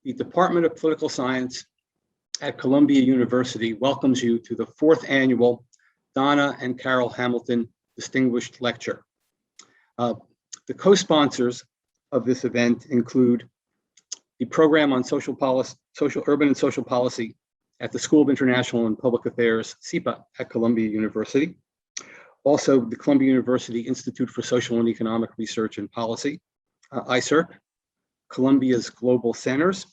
The Department of Political Science at Columbia University welcomes you to the 4th annual Dona and Carol Hamilton Distinguished Lecture. The co-sponsors of this event include the Program on Urban and Social Policy at the School of International and Public Affairs, SIPA, at Columbia University. Also, the Columbia University Institute for Social and Economic Research and Policy, ISERP, Columbia's Global Centers,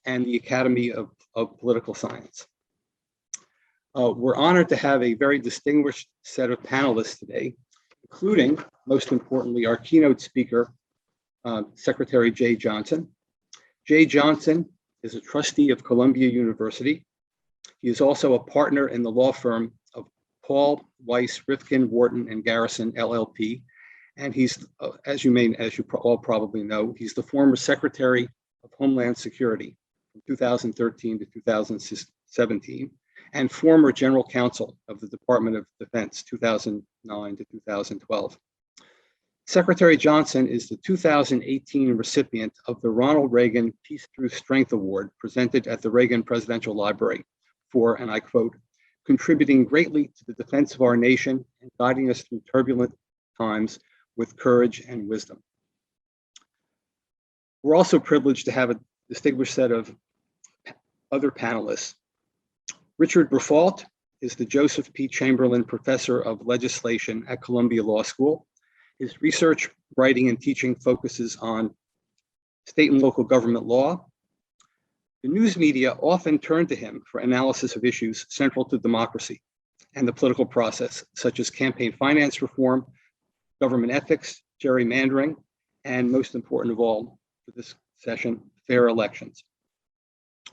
and the Academy of Political Science. We're honored to have a very distinguished set of panelists today, including, most importantly, our keynote speaker, Secretary JEH Johnson. JEH Johnson is a trustee of Columbia University. He is also a partner in the law firm of Paul, Weiss, Rifkind, Wharton, and Garrison, LLP. And he's, as you all probably know, he's the former Secretary of Homeland Security from 2013 to 2017, and former General Counsel of the Department of Defense, 2009 to 2012. Secretary Johnson is the 2018 recipient of the Ronald Reagan Peace Through Strength Award presented at the Reagan Presidential Library for, and I quote, contributing greatly to the defense of our nation and guiding us through turbulent times with courage and wisdom. We're also privileged to have a distinguished set of other panelists. Richard Brufault is the Joseph P. Chamberlain Professor of Legislation at Columbia Law School. His research, writing, and teaching focuses on state and local government law. The news media often turn to him for analysis of issues central to democracy and the political process, such as campaign finance reform, government ethics, gerrymandering, and most important of all for this session, fair elections.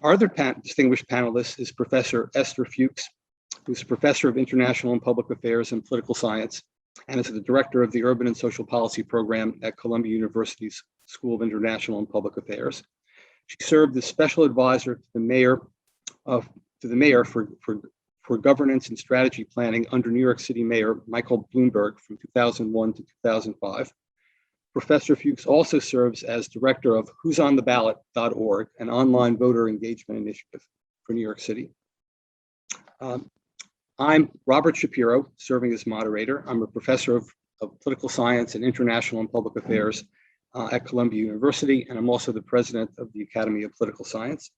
Our other distinguished panelist is Professor Esther Fuchs, who's a professor of international and public affairs and political science, and is the director of the Urban and Social Policy Program at Columbia University's School of International and Public Affairs. She served as special advisor to the mayor for governance and strategy planning under New York City Mayor Michael Bloomberg from 2001 to 2005. Professor Fuchs also serves as director of who'sontheballot.org, an online voter engagement initiative for New York City. I'm Robert Shapiro, serving as moderator. I'm a professor of political science and international and public affairs at Columbia University, and I'm also the president of the Academy of Political Science.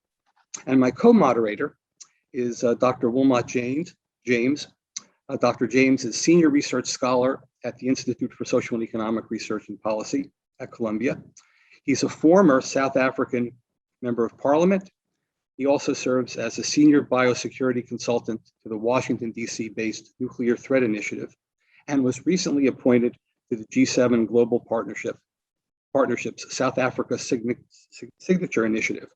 And my co-moderator is Dr. Wilmot James. Dr. James is senior research scholar at the Institute for Social and Economic Research and Policy at Columbia. He's a former South African member of parliament. He also serves as a senior biosecurity consultant to the Washington, D.C. based Nuclear Threat Initiative, and was recently appointed to the G7 Global Partnerships South Africa Signature Initiative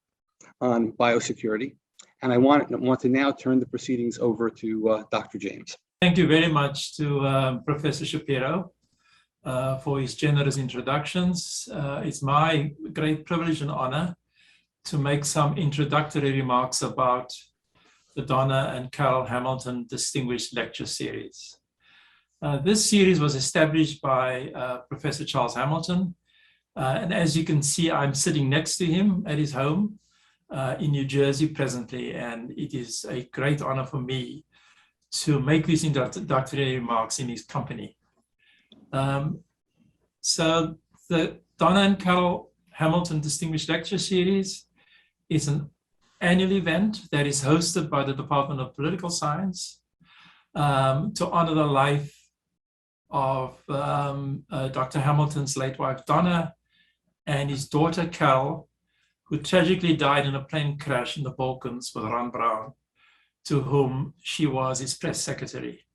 on biosecurity. And I want to now turn the proceedings over to Dr. James. Thank you very much to Professor Shapiro for his generous introductions. It's my great privilege and honor to make some introductory remarks about the Dona and Carol Hamilton Distinguished Lecture Series. This series was established by Professor Charles Hamilton, and as you can see, I'm sitting next to him at his home in New Jersey presently, and it is a great honor for me to make these introductory remarks in his company. So the Dona and Carol Hamilton Distinguished Lecture Series is an annual event that is hosted by the Department of Political Science to honor the life of Dr. Hamilton's late wife, Dona, and his daughter, Carol, who tragically died in a plane crash in the Balkans with Ron Brown, to whom she was his press secretary.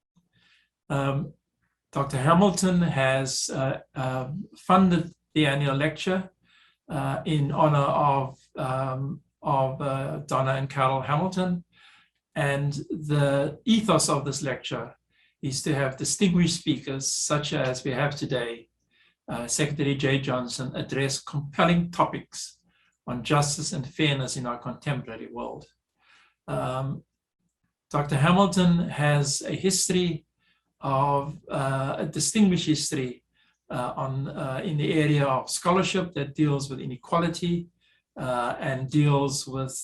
Dr. Hamilton has funded the annual lecture in honor of Dona and Carol Hamilton. And the ethos of this lecture is to have distinguished speakers, such as we have today, Secretary JEH Johnson, address compelling topics on justice and fairness in our contemporary world. Dr. Hamilton has a history of a distinguished history in the area of scholarship that deals with inequality, and deals with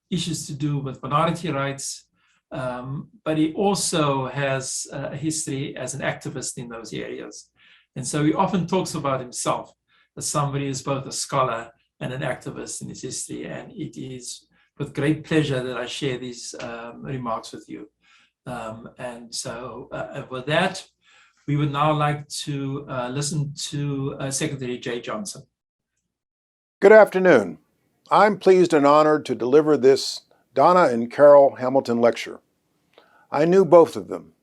issues to do with minority rights. But he also has a history as an activist in those areas. And so he often talks about himself as somebody who's both a scholar and an activist in his history. And it is with great pleasure that I share these remarks with you. And so with that, we would now like to listen to Secretary JEH Johnson. Good afternoon. I'm pleased and honored to deliver this Dona and Carol Hamilton lecture. I knew both of them.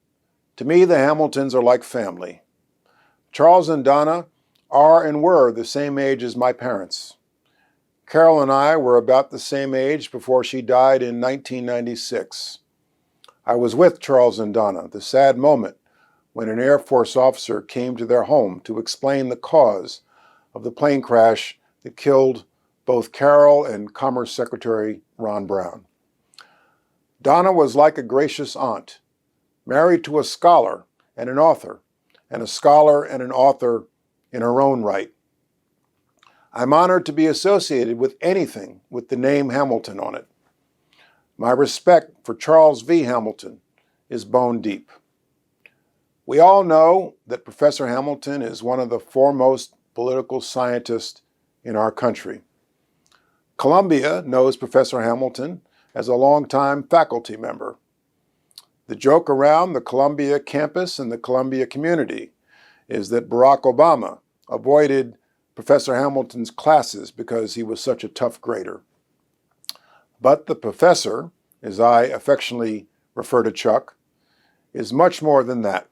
To me, the Hamiltons are like family. Charles and Dona are and were the same age as my parents. Carol and I were about the same age before she died in 1996. I was with Charles and Dona, the sad moment when an Air Force officer came to their home to explain the cause of the plane crash that killed both Carol and Commerce Secretary Ron Brown. Dona was like a gracious aunt, married to a scholar and an author, and a scholar and an author in her own right. I'm honored to be associated with anything with the name Hamilton on it. My respect for Charles V. Hamilton is bone deep. We all know that Professor Hamilton is one of the foremost political scientists in our country. Columbia knows Professor Hamilton as a longtime faculty member. The joke around the Columbia campus and the Columbia community is that Barack Obama avoided Professor Hamilton's classes because he was such a tough grader. But the professor, as I affectionately refer to Chuck, is much more than that.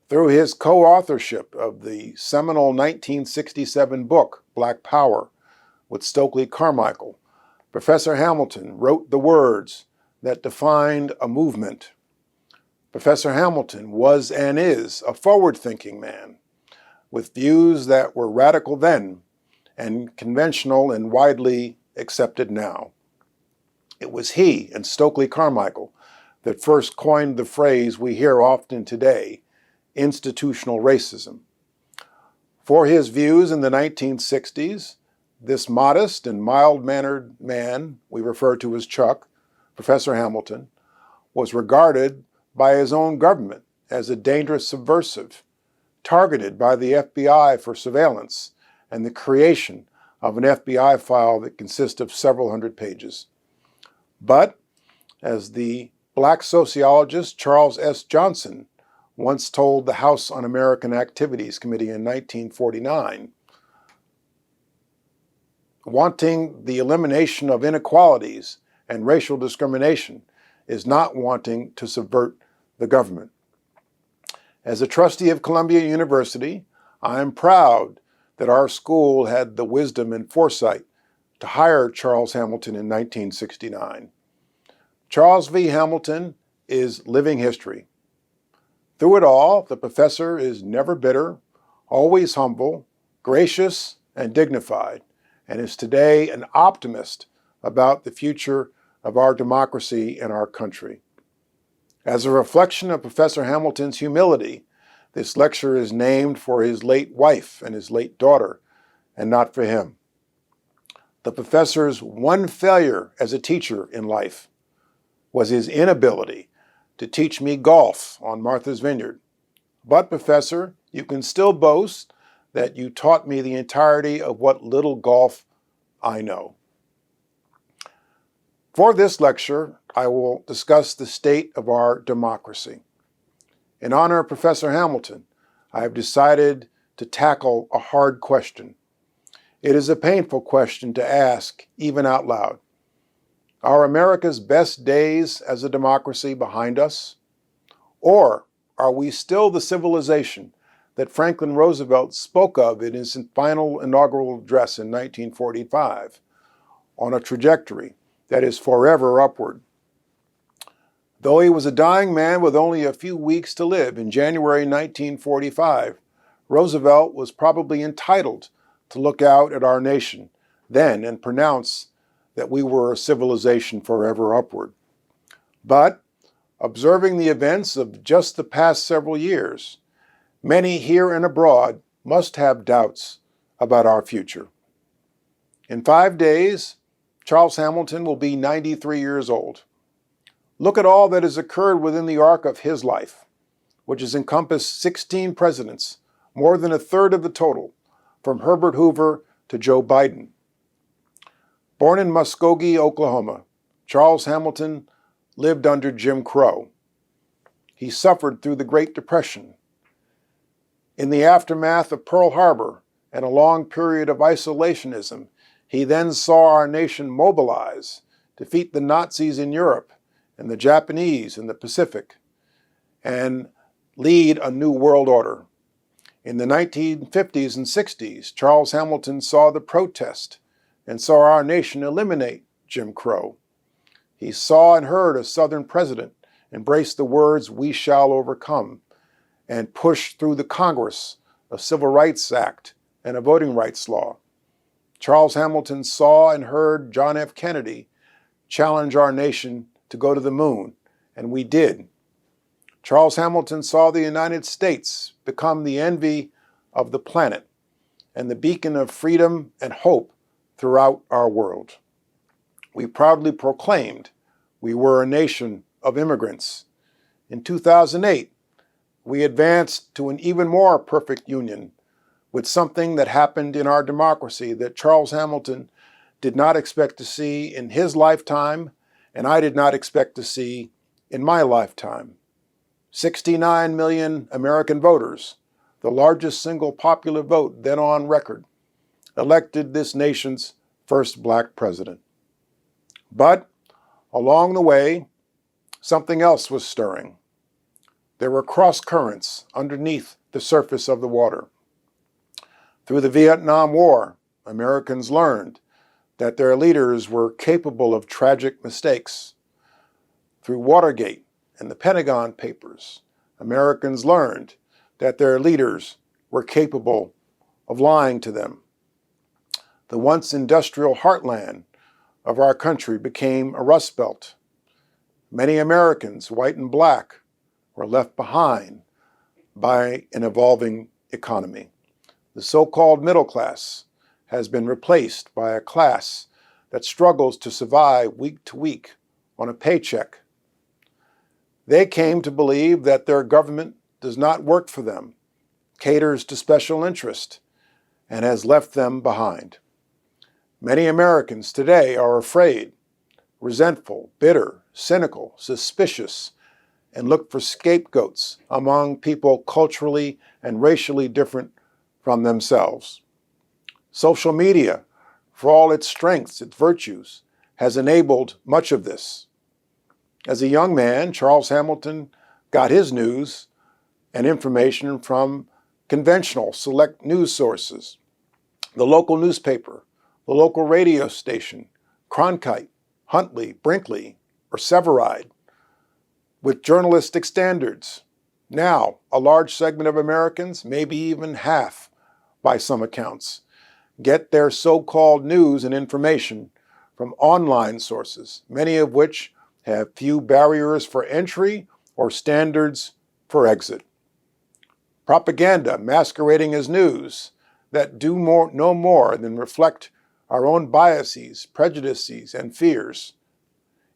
Through his co-authorship of the seminal 1967 book, Black Power, with Stokely Carmichael, Professor Hamilton wrote the words that defined a movement. Professor Hamilton was and is a forward-thinking man with views that were radical then and conventional and widely accepted now. It was he and Stokely Carmichael that first coined the phrase we hear often today, institutional racism. For his views in the 1960s, this modest and mild-mannered man we refer to as Chuck, Professor Hamilton, was regarded by his own government as a dangerous subversive, targeted by the FBI for surveillance and the creation of an FBI file that consists of several hundred pages. But, as the black sociologist Charles S. Johnson once told the House Un-American Activities Committee in 1949, wanting the elimination of inequalities and racial discrimination is not wanting to subvert the government. As a trustee of Columbia University, I am proud that our school had the wisdom and foresight to hire Charles Hamilton in 1969. Charles V. Hamilton is living history. Through it all, the professor is never bitter, always humble, gracious, and dignified, and is today an optimist about the future of our democracy and our country. As a reflection of Professor Hamilton's humility, this lecture is named for his late wife and his late daughter, and not for him. The professor's one failure as a teacher in life was his inability to teach me golf on Martha's Vineyard. But, Professor, you can still boast that you taught me the entirety of what little golf I know. For this lecture, I will discuss the state of our democracy. In honor of Professor Hamilton, I have decided to tackle a hard question. It is a painful question to ask, even out loud. Are America's best days as a democracy behind us? Or are we still the civilization that Franklin Roosevelt spoke of in his final inaugural address in 1945, on a trajectory that is forever upward? Though he was a dying man with only a few weeks to live in January 1945, Roosevelt was probably entitled to look out at our nation then and pronounce that we were a civilization forever upward. But, observing the events of just the past several years, many here and abroad must have doubts about our future. In 5 days, Charles Hamilton will be 93 years old. Look at all that has occurred within the arc of his life, which has encompassed 16 presidents, more than a third of the total, from Herbert Hoover to Joe Biden. Born in Muskogee, Oklahoma, Charles Hamilton lived under Jim Crow. He suffered through the Great Depression. In the aftermath of Pearl Harbor and a long period of isolationism, he then saw our nation mobilize, defeat the Nazis in Europe and the Japanese in the Pacific, and lead a new world order. In the 1950s and 60s, Charles Hamilton saw the protest and saw our nation eliminate Jim Crow. He saw and heard a Southern president embrace the words, "We shall overcome," and push through the Congress a Civil Rights Act and a voting rights law. Charles Hamilton saw and heard John F. Kennedy challenge our nation to go to the moon, and we did. Charles Hamilton saw the United States become the envy of the planet and the beacon of freedom and hope throughout our world. We proudly proclaimed we were a nation of immigrants. In 2008, we advanced to an even more perfect union with something that happened in our democracy that Charles Hamilton did not expect to see in his lifetime, and I did not expect to see in my lifetime. 69 million American voters, the largest single popular vote then on record, elected this nation's first black president. But along the way, something else was stirring. There were cross currents underneath the surface of the water. Through the Vietnam War, Americans learned that their leaders were capable of tragic mistakes. Through Watergate and the Pentagon Papers, Americans learned that their leaders were capable of lying to them. The once industrial heartland of our country became a Rust Belt. Many Americans, white and black, were left behind by an evolving economy. The so-called middle class has been replaced by a class that struggles to survive week to week on a paycheck. They came to believe that their government does not work for them, caters to special interest, and has left them behind. Many Americans today are afraid, resentful, bitter, cynical, suspicious, and look for scapegoats among people culturally and racially different from themselves. Social media, for all its strengths, its virtues, has enabled much of this. As a young man, Charles Hamilton got his news and information from conventional select news sources, the local newspaper, the local radio station, Cronkite, Huntley, Brinkley, or Severide, with journalistic standards. Now, a large segment of Americans, maybe even half by some accounts, get their so-called news and information from online sources, many of which have few barriers for entry or standards for exit. Propaganda masquerading as news that do no more than reflect our own biases, prejudices, and fears.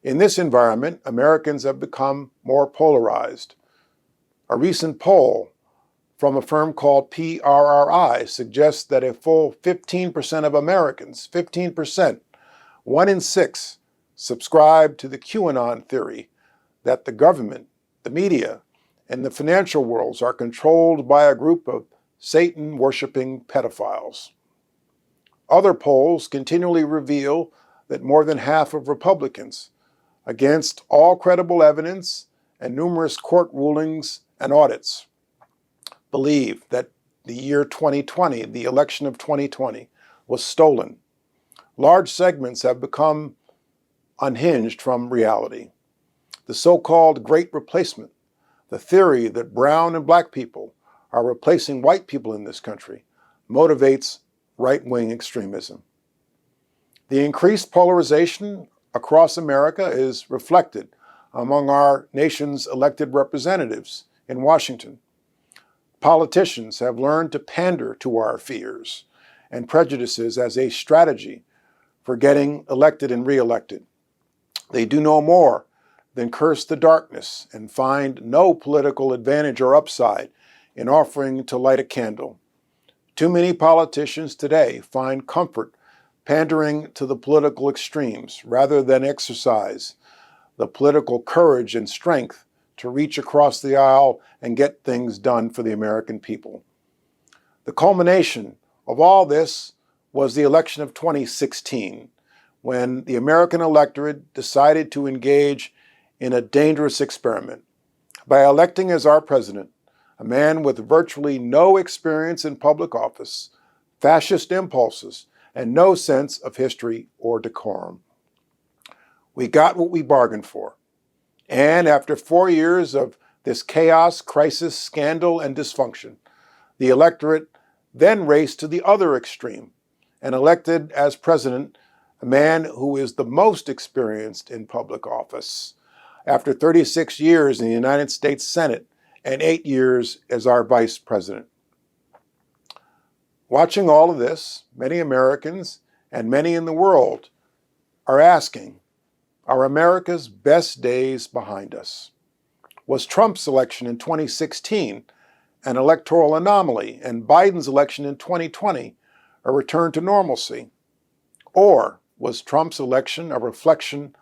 In this environment, Americans have become more polarized. A recent poll from a firm called PRRI suggests that a full 15% of Americans, 15%, 1 in 6, subscribe to the QAnon theory that the government, the media, and the financial worlds are controlled by a group of Satan-worshiping pedophiles. Other polls continually reveal that more than half of Republicans, against all credible evidence and numerous court rulings and audits, believe that the year 2020, the election of 2020, was stolen. Large segments have become unhinged from reality. The so-called Great Replacement, the theory that brown and black people are replacing white people in this country, motivates right-wing extremism. The increased polarization across America is reflected among our nation's elected representatives in Washington. Politicians have learned to pander to our fears and prejudices as a strategy for getting elected and re-elected. They do no more than curse the darkness and find no political advantage or upside in offering to light a candle. Too many politicians today find comfort pandering to the political extremes rather than exercise the political courage and strength to reach across the aisle and get things done for the American people. The culmination of all this was the election of 2016, when the American electorate decided to engage in a dangerous experiment by electing as our president a man with virtually no experience in public office, fascist impulses, and no sense of history or decorum. We got what we bargained for. And after 4 years of this chaos, crisis, scandal, and dysfunction, the electorate then raced to the other extreme and elected as president a man who is the most experienced in public office, after 36 years in the United States Senate and 8 years as our vice president. Watching all of this, many Americans and many in the world are asking, are America's best days behind us? Was Trump's election in 2016 an electoral anomaly and Biden's election in 2020 a return to normalcy? Or was Trump's election a reflection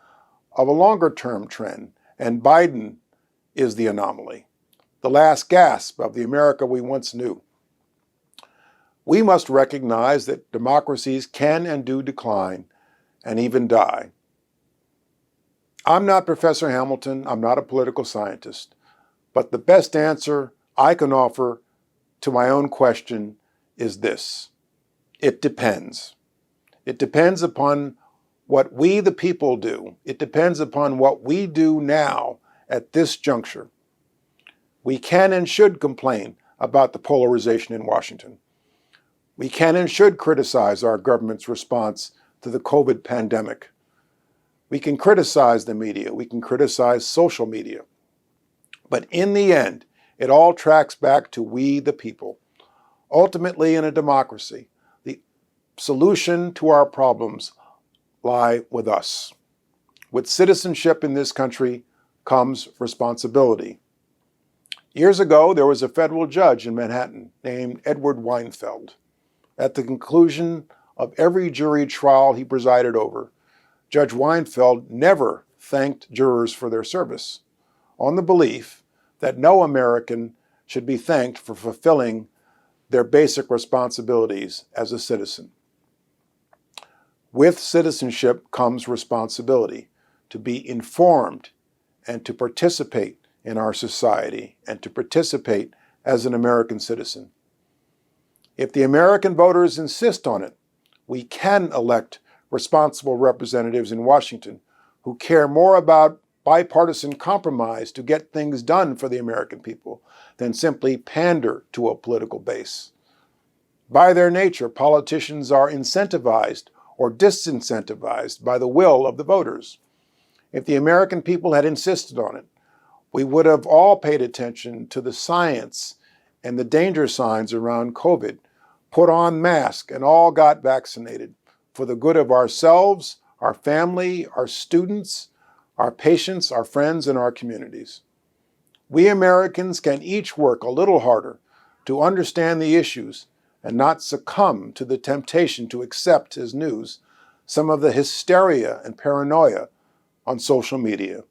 of a longer-term trend and Biden is the anomaly, the last gasp of the America we once knew? We must recognize that democracies can and do decline and even die. I'm not Professor Hamilton, I'm not a political scientist, but the best answer I can offer to my own question is this: it depends. It depends upon what we the people do. It depends upon what we do now at this juncture. We can and should complain about the polarization in Washington. We can and should criticize our government's response to the COVID pandemic. We can criticize the media. We can criticize social media. But in the end, it all tracks back to we the people. Ultimately, in a democracy, the solution to our problems lie with us. With citizenship in this country comes responsibility. Years ago, there was a federal judge in Manhattan named Edward Weinfeld. At the conclusion of every jury trial he presided over, Judge Weinfeld never thanked jurors for their service, on the belief that no American should be thanked for fulfilling their basic responsibilities as a citizen. With citizenship comes responsibility to be informed and to participate in our society and to participate as an American citizen. If the American voters insist on it, we can elect responsible representatives in Washington who care more about bipartisan compromise to get things done for the American people than simply pander to a political base. By their nature, politicians are incentivized or disincentivized by the will of the voters. If the American people had insisted on it, we would have all paid attention to the science and the danger signs around COVID, put on masks, and all got vaccinated for the good of ourselves, our family, our students, our patients, our friends, and our communities. We Americans can each work a little harder to understand the issues and not succumb to the temptation to accept as news some of the hysteria and paranoia on social media.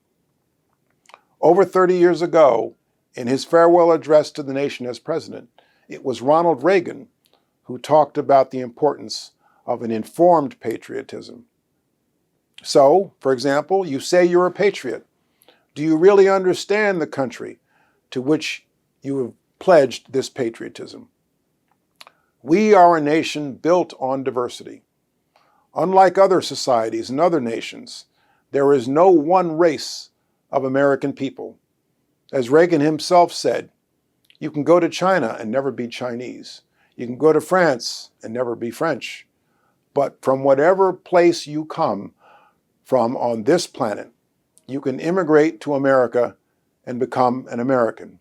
Over 30 years ago, in his farewell address to the nation as president, it was Ronald Reagan who talked about the importance of an informed patriotism. So, for example, you say you're a patriot. Do you really understand the country to which you have pledged this patriotism? We are a nation built on diversity. Unlike other societies and other nations, there is no one race of American people. As Reagan himself said, you can go to China and never be Chinese. You can go to France and never be French. But from whatever place you come from on this planet, you can immigrate to America and become an American.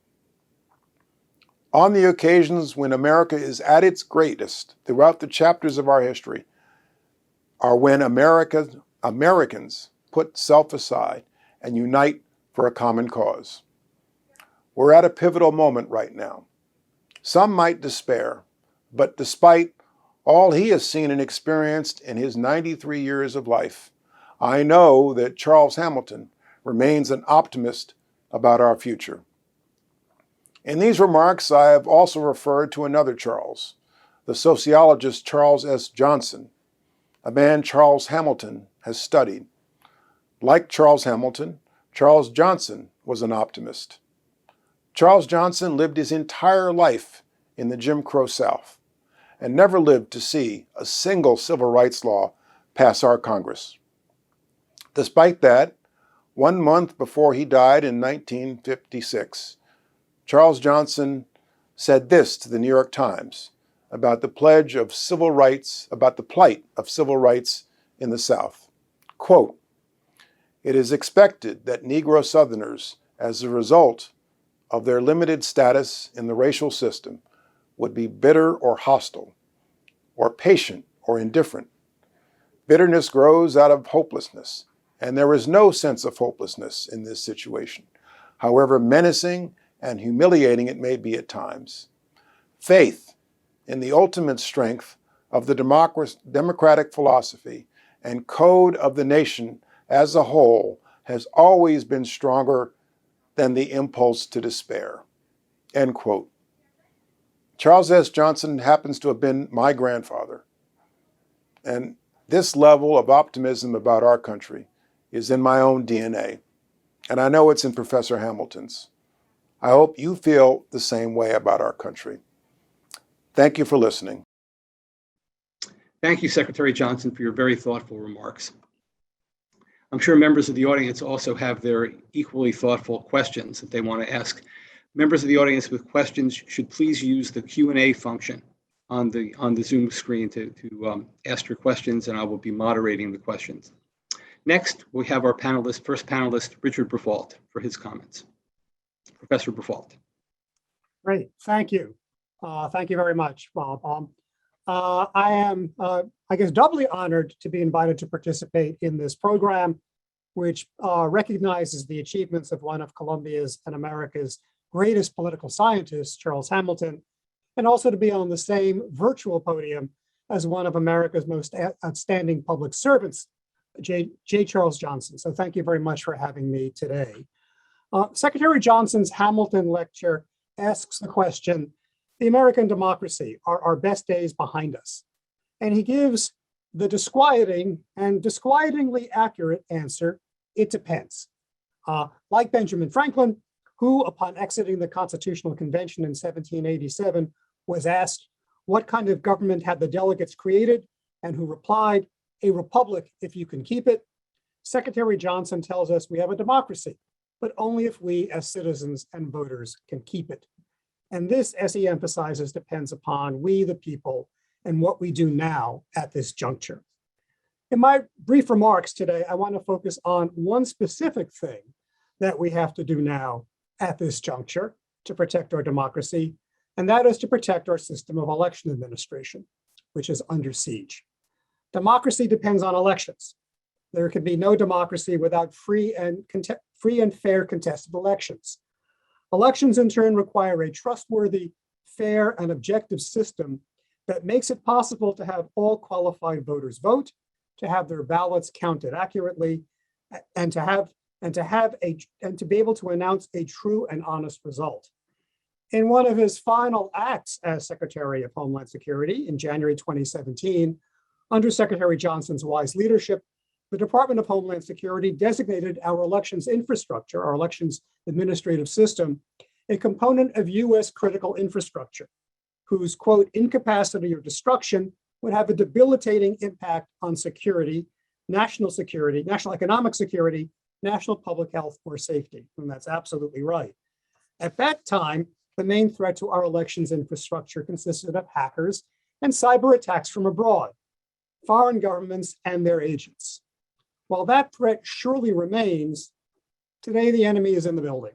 On the occasions when America is at its greatest throughout the chapters of our history, are when Americans put self aside and unite for a common cause. We're at a pivotal moment right now. Some might despair, but despite all he has seen and experienced in his 93 years of life, I know that Charles Hamilton remains an optimist about our future. In these remarks, I have also referred to another Charles, the sociologist Charles S. Johnson, a man Charles Hamilton has studied. Like Charles Hamilton, Charles Johnson was an optimist. Charles Johnson lived his entire life in the Jim Crow South and never lived to see a single civil rights law pass our Congress. Despite that, 1 month before he died in 1956, Charles Johnson said this to the New York Times about the plight of civil rights in the South. Quote, "It is expected that Negro Southerners, as a result of their limited status in the racial system, would be bitter or hostile, or patient or indifferent. Bitterness grows out of hopelessness, and there is no sense of hopelessness in this situation, however menacing and humiliating it may be at times. Faith in the ultimate strength of the democratic philosophy and code of the nation as a whole has always been stronger than the impulse to despair." End quote. Charles S. Johnson happens to have been my grandfather, and this level of optimism about our country is in my own DNA, and I know it's in Professor Hamilton's. I hope you feel the same way about our country. Thank you for listening. Thank you, Secretary Johnson, for your very thoughtful remarks. I'm sure members of the audience also have their equally thoughtful questions that they want to ask. Members of the audience with questions should please use the Q&A function on the Zoom screen to ask your questions, and I will be moderating the questions. Next, we have our first panelist, Richard Brufault, for his comments. Professor Brufault. Great, thank you. Thank you very much, Bob. I am, I guess, doubly honored to be invited to participate in this program, which recognizes the achievements of one of Columbia's and America's greatest political scientists, Charles Hamilton, and also to be on the same virtual podium as one of America's most outstanding public servants, J. Charles Johnson. So thank you very much for having me today. Secretary Johnson's Hamilton lecture asks the question, the American democracy, are our best days behind us? And he gives the disquieting and disquietingly accurate answer, it depends. Like Benjamin Franklin, who upon exiting the Constitutional Convention in 1787 was asked what kind of government had the delegates created, and who replied, a republic if you can keep it. Secretary Johnson tells us we have a democracy, but only if we as citizens and voters can keep it. And this, as he emphasizes, depends upon we, the people, and what we do now at this juncture. In my brief remarks today, I want to focus on one specific thing that we have to do now at this juncture to protect our democracy, and that is to protect our system of election administration, which is under siege. Democracy depends on elections. There can be no democracy without free and fair contested elections. Elections, in turn, require a trustworthy, fair, and objective system that makes it possible to have all qualified voters vote, to have their ballots counted accurately, and to be able to announce a true and honest result. In one of his final acts as Secretary of Homeland Security in January 2017, under Secretary Johnson's wise leadership, the Department of Homeland Security designated our elections infrastructure, our elections administrative system, a component of US critical infrastructure, whose, quote, incapacity or destruction would have a debilitating impact on security, national economic security, national public health, or safety. And that's absolutely right. At that time, the main threat to our elections infrastructure consisted of hackers and cyber attacks from abroad, foreign governments and their agents. While that threat surely remains, today the enemy is in the building.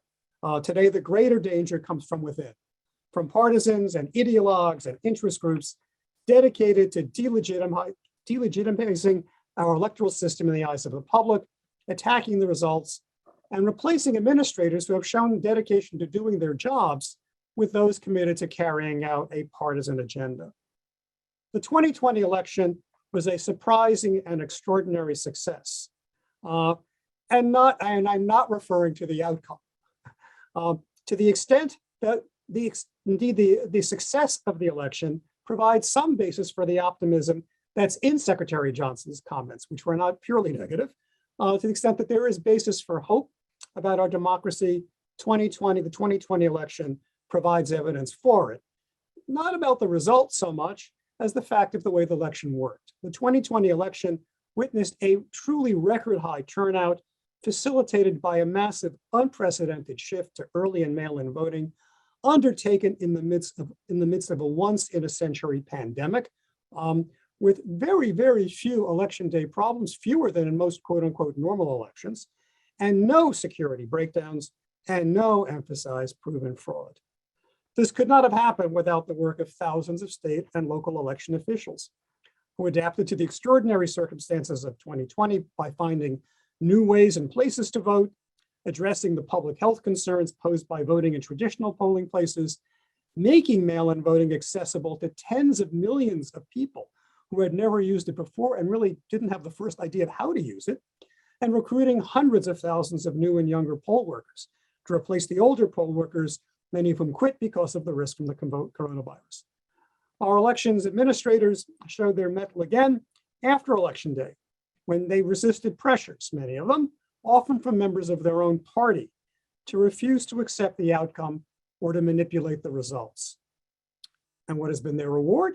Today the greater danger comes from within, from partisans and ideologues and interest groups dedicated to delegitimizing our electoral system in the eyes of the public, attacking the results, and replacing administrators who have shown dedication to doing their jobs with those committed to carrying out a partisan agenda. The 2020 election was a surprising and extraordinary success. And I'm not referring to the outcome. To the extent that the success of the election provides some basis for the optimism that's in Secretary Johnson's comments, which were not purely negative, to the extent that there is basis for hope about our democracy. The 2020 election provides evidence for it. Not about the results so much as the fact of the way the election worked. The 2020 election witnessed a truly record high turnout, facilitated by a massive, unprecedented shift to early and mail-in voting, undertaken in the midst of a once-in-a-century pandemic, with very, very few election day problems, fewer than in most quote-unquote normal elections, and no security breakdowns, and no emphasized proven fraud. This could not have happened without the work of thousands of state and local election officials who adapted to the extraordinary circumstances of 2020 by finding new ways and places to vote, addressing the public health concerns posed by voting in traditional polling places, making mail-in voting accessible to tens of millions of people who had never used it before and really didn't have the first idea of how to use it, and recruiting hundreds of thousands of new and younger poll workers to replace the older poll workers, many of whom quit because of the risk from the coronavirus. Our elections administrators showed their mettle again after Election Day, when they resisted pressures, many of them, often from members of their own party, to refuse to accept the outcome or to manipulate the results. And what has been their reward?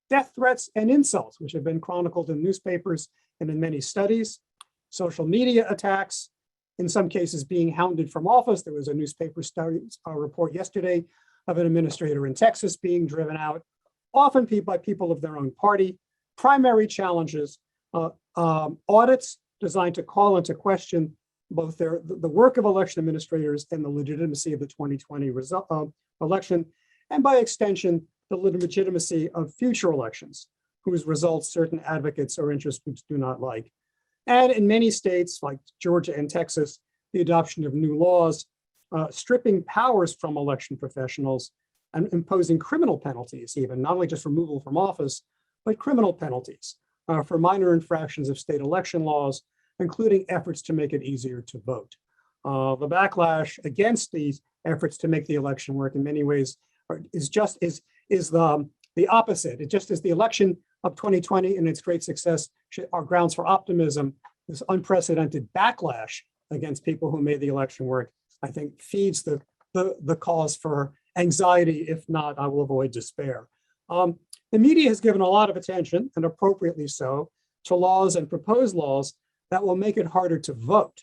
Death threats and insults, which have been chronicled in newspapers and in many studies, social media attacks, in some cases being hounded from office. There was a newspaper report yesterday of an administrator in Texas being driven out, often by people of their own party, primary challenges, audits designed to call into question both the work of election administrators and the legitimacy of the 2020 election, and by extension, the legitimacy of future elections, whose results certain advocates or interest groups do not like. And in many states like Georgia and Texas, the adoption of new laws, stripping powers from election professionals and imposing criminal penalties, even not only just removal from office, but criminal penalties for minor infractions of state election laws, including efforts to make it easier to vote. The backlash against these efforts to make the election work in many ways is the opposite. It just is the election of 2020 and its great success are grounds for optimism. This unprecedented backlash against people who made the election work, I think, feeds the cause for anxiety. If not, I will avoid despair. The media has given a lot of attention, and appropriately so, to laws and proposed laws that will make it harder to vote.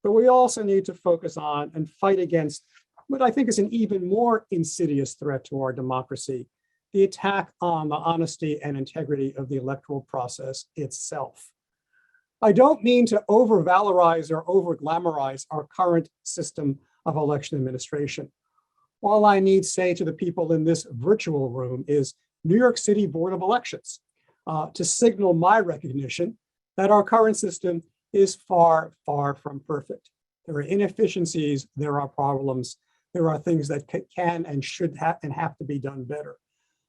But we also need to focus on and fight against what I think is an even more insidious threat to our democracy, the attack on the honesty and integrity of the electoral process itself. I don't mean to over-valorize or over-glamorize our current system of election administration. All I need say to the people in this virtual room is New York City Board of Elections to signal my recognition that our current system is far, far from perfect. There are inefficiencies, there are problems, there are things that can and should have to be done better.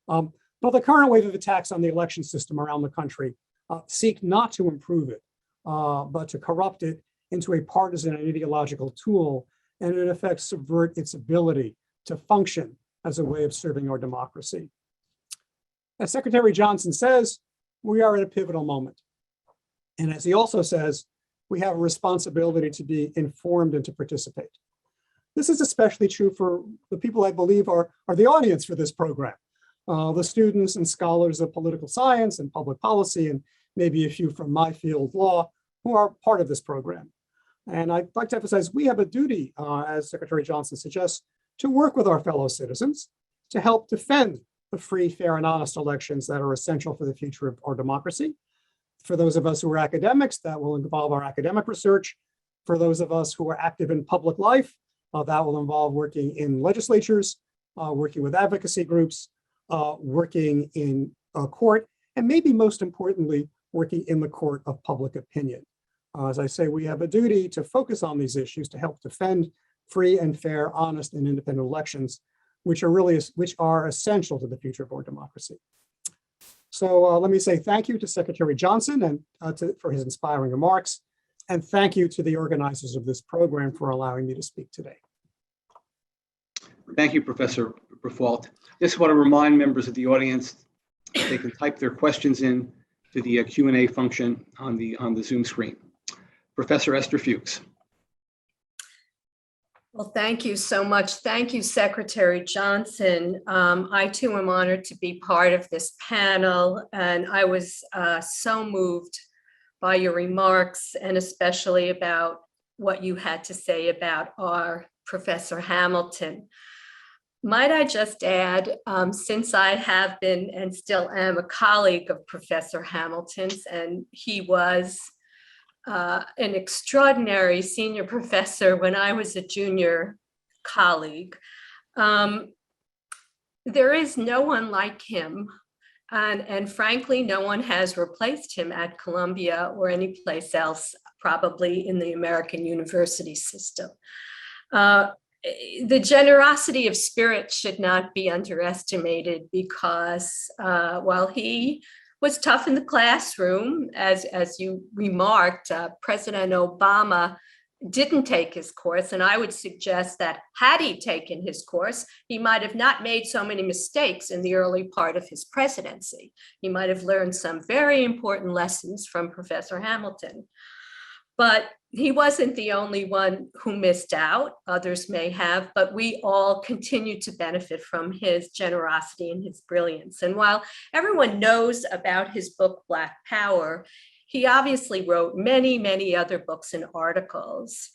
But the current wave of attacks on the election system around the country seek not to improve it, but to corrupt it into a partisan and ideological tool, and in effect subvert its ability to function as a way of serving our democracy. As Secretary Johnson says, we are at a pivotal moment. And as he also says, we have a responsibility to be informed and to participate. This is especially true for the people I believe are the audience for this program, the students and scholars of political science and public policy, and maybe a few from my field, law, who are part of this program. And I'd like to emphasize we have a duty, as Secretary Johnson suggests, to work with our fellow citizens to help defend the free, fair, and honest elections that are essential for the future of our democracy. For those of us who are academics, that will involve our academic research. For those of us who are active in public life, that will involve working in legislatures, working with advocacy groups, working in court, and maybe most importantly, working in the court of public opinion. As I say, we have a duty to focus on these issues to help defend free and fair, honest and independent elections, which are essential to the future of our democracy. So let me say thank you to Secretary Johnson and for his inspiring remarks, and thank you to the organizers of this program for allowing me to speak today. Thank you, Professor Brufault. Just want to remind members of the audience they can type their questions in to the Q&A function on the Zoom screen. Professor Esther Fuchs. Well, thank you so much. Thank you, Secretary Johnson. I too am honored to be part of this panel, and I was so moved by your remarks, and especially about what you had to say about our Professor Hamilton. Might I just add, since I have been and still am a colleague of Professor Hamilton's, and he was an extraordinary senior professor when I was a junior colleague. There is no one like him, and frankly, no one has replaced him at Columbia or any place else, probably in the American university system. The generosity of spirit should not be underestimated, because while he was tough in the classroom, as you remarked, President Obama didn't take his course. And I would suggest that had he taken his course, he might have not made so many mistakes in the early part of his presidency. He might have learned some very important lessons from Professor Hamilton. But he wasn't the only one who missed out. Others may have, but we all continue to benefit from his generosity and his brilliance. And while everyone knows about his book, Black Power, he obviously wrote many, many other books and articles.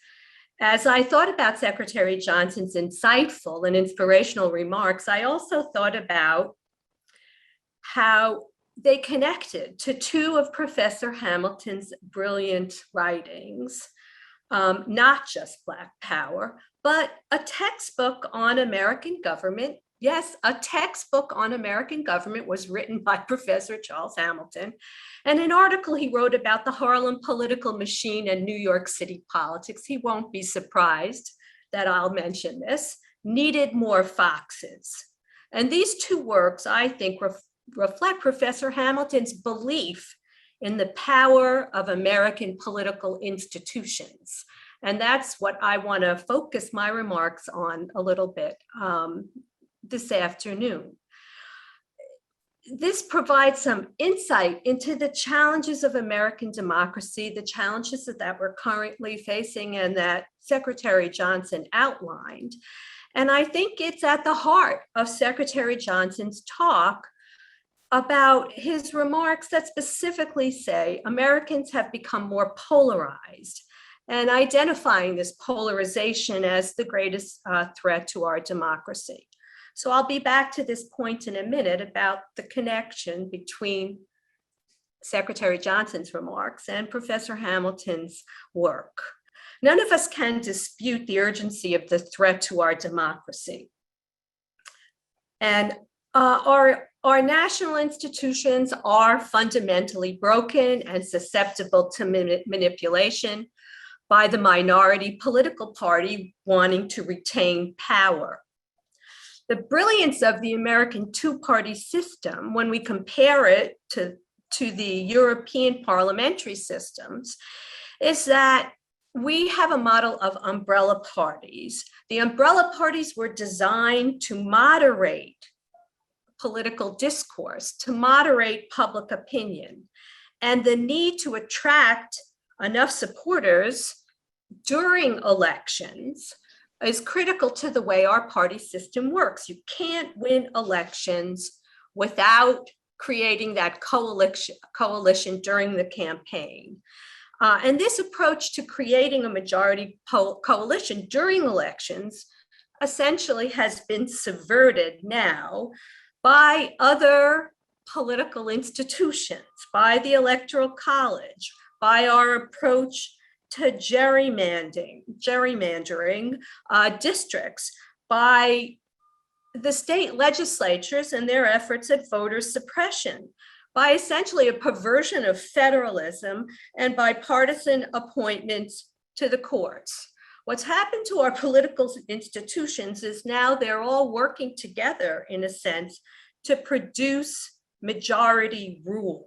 As I thought about Secretary Johnson's insightful and inspirational remarks, I also thought about how they connected to two of Professor Hamilton's brilliant writings, not just Black Power, but a textbook on American government. Yes, a textbook on American government was written by Professor Charles Hamilton, and an article he wrote about the Harlem political machine and New York City politics. He won't be surprised that I'll mention this, Needed More Foxes. And these two works, I think, reflect Professor Hamilton's belief in the power of American political institutions. And that's what I want to focus my remarks on a little bit this afternoon. This provides some insight into the challenges of American democracy, the challenges that we're currently facing and that Secretary Johnson outlined. And I think it's at the heart of Secretary Johnson's talk about his remarks that specifically say Americans have become more polarized, and identifying this polarization as the greatest threat to our democracy. So I'll be back to this point in a minute about the connection between Secretary Johnson's remarks and Professor Hamilton's work. None of us can dispute the urgency of the threat to our democracy. And our national institutions are fundamentally broken and susceptible to manipulation by the minority political party wanting to retain power. The brilliance of the American two-party system, when we compare it to the European parliamentary systems, is that we have a model of umbrella parties. The umbrella parties were designed to moderate political discourse, to moderate public opinion, and the need to attract enough supporters during elections is critical to the way our party system works. You can't win elections without creating that coalition during the campaign. And this approach to creating a majority coalition during elections essentially has been subverted now by other political institutions, by the Electoral College, by our approach to gerrymandering districts, by the state legislatures and their efforts at voter suppression, by essentially a perversion of federalism and by partisan appointments to the courts. What's happened to our political institutions is now they're all working together, in a sense, to produce majority rule,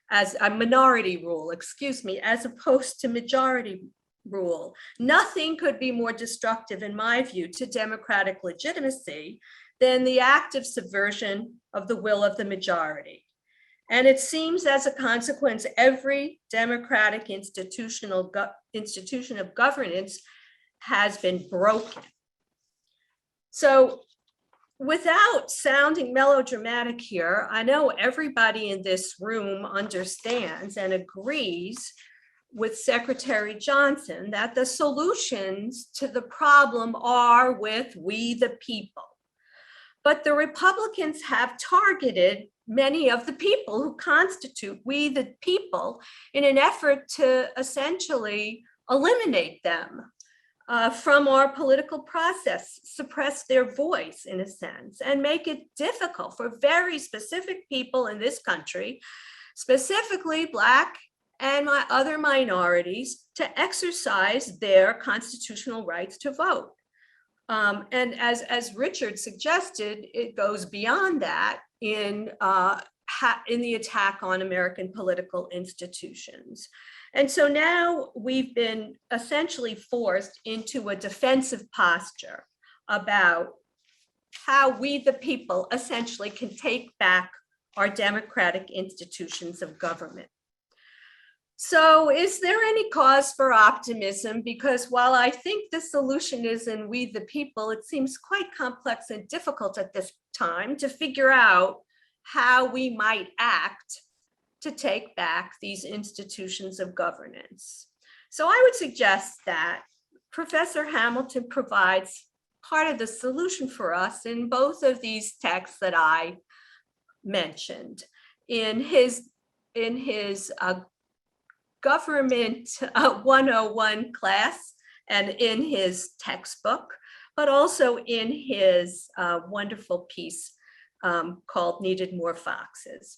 as a minority rule, excuse me, as opposed to majority rule. Nothing could be more destructive, in my view, to democratic legitimacy than the active subversion of the will of the majority. And it seems as a consequence, every democratic institution of governance has been broken. So without sounding melodramatic here, I know everybody in this room understands and agrees with Secretary Johnson that the solutions to the problem are with we the people. But the Republicans have targeted many of the people who constitute we the people in an effort to essentially eliminate them from our political process, suppress their voice in a sense, and make it difficult for very specific people in this country, specifically Black and other minorities, to exercise their constitutional rights to vote. And as Richard suggested, it goes beyond that in the attack on American political institutions. And so now we've been essentially forced into a defensive posture about how we, the people, essentially can take back our democratic institutions of government. So is there any cause for optimism? Because while I think the solution is in we the people, it seems quite complex and difficult at this time to figure out how we might act to take back these institutions of governance. So I would suggest that Professor Hamilton provides part of the solution for us in both of these texts that I mentioned. In his Government 101 class and in his textbook, but also in his wonderful piece called Needed More Foxes.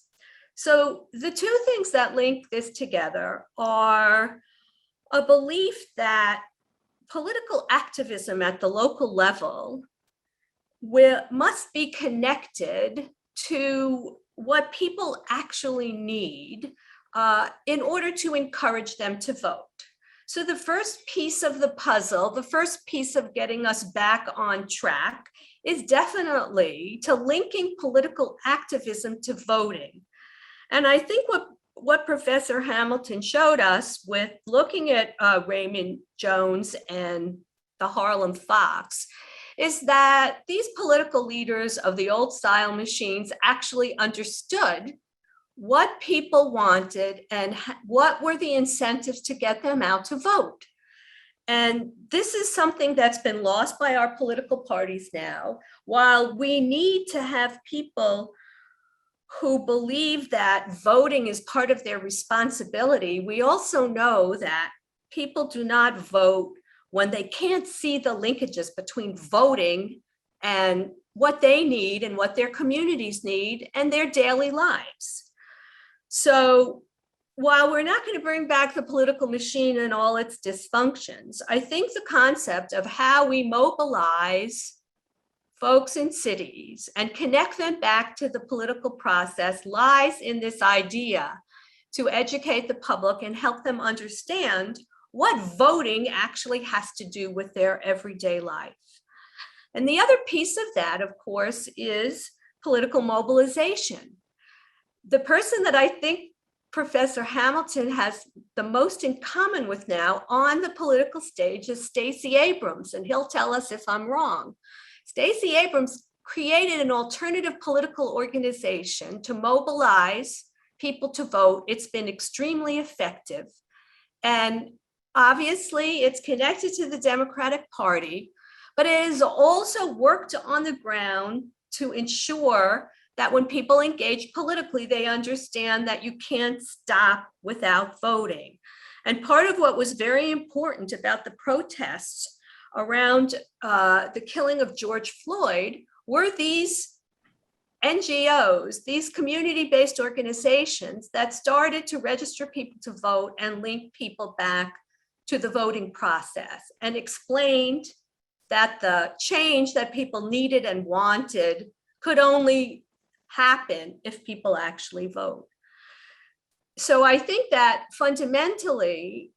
So the two things that link this together are a belief that political activism at the local level must be connected to what people actually need in order to encourage them to vote. So the first piece of the puzzle, the first piece of getting us back on track is definitely to linking political activism to voting. And I think what Professor Hamilton showed us with looking at Raymond Jones and the Harlem Fox is that these political leaders of the old style machines actually understood what people wanted and what were the incentives to get them out to vote. And this is something that's been lost by our political parties now. While we need to have people who believe that voting is part of their responsibility, we also know that people do not vote when they can't see the linkages between voting and what they need and what their communities need and their daily lives. So while we're not going to bring back the political machine and all its dysfunctions, I think the concept of how we mobilize folks in cities and connect them back to the political process lies in this idea to educate the public and help them understand what voting actually has to do with their everyday life. And the other piece of that, of course, is political mobilization. The person that I think Professor Hamilton has the most in common with now on the political stage is Stacey Abrams, and he'll tell us if I'm wrong. Stacey Abrams created an alternative political organization to mobilize people to vote. It's been extremely effective. And obviously it's connected to the Democratic Party, but it has also worked on the ground to ensure that when people engage politically, they understand that you can't stop without voting. And part of what was very important about the protests around the killing of George Floyd were these NGOs, these community-based organizations that started to register people to vote and link people back to the voting process, and explained that the change that people needed and wanted could only happen if people actually vote. So I think that fundamentally,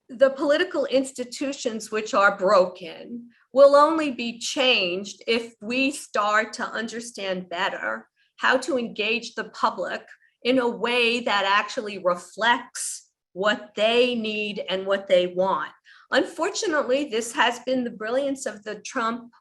the political institutions which are broken will only be changed if we start to understand better how to engage the public in a way that actually reflects what they need and what they want. Unfortunately, this has been the brilliance of the Trump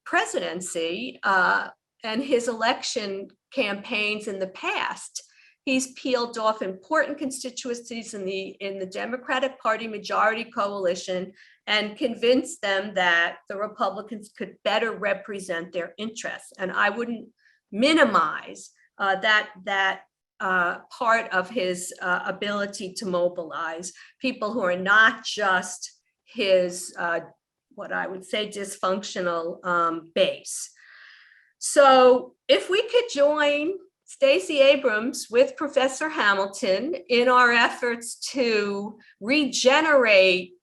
presidency and his election campaigns in the past. He's peeled off important constituencies in the Democratic Party majority coalition and convinced them that the Republicans could better represent their interests. And I wouldn't minimize that part of his ability to mobilize people who are not just his, what I would say, dysfunctional base. So if we could join Stacey Abrams with Professor Hamilton in our efforts to regenerate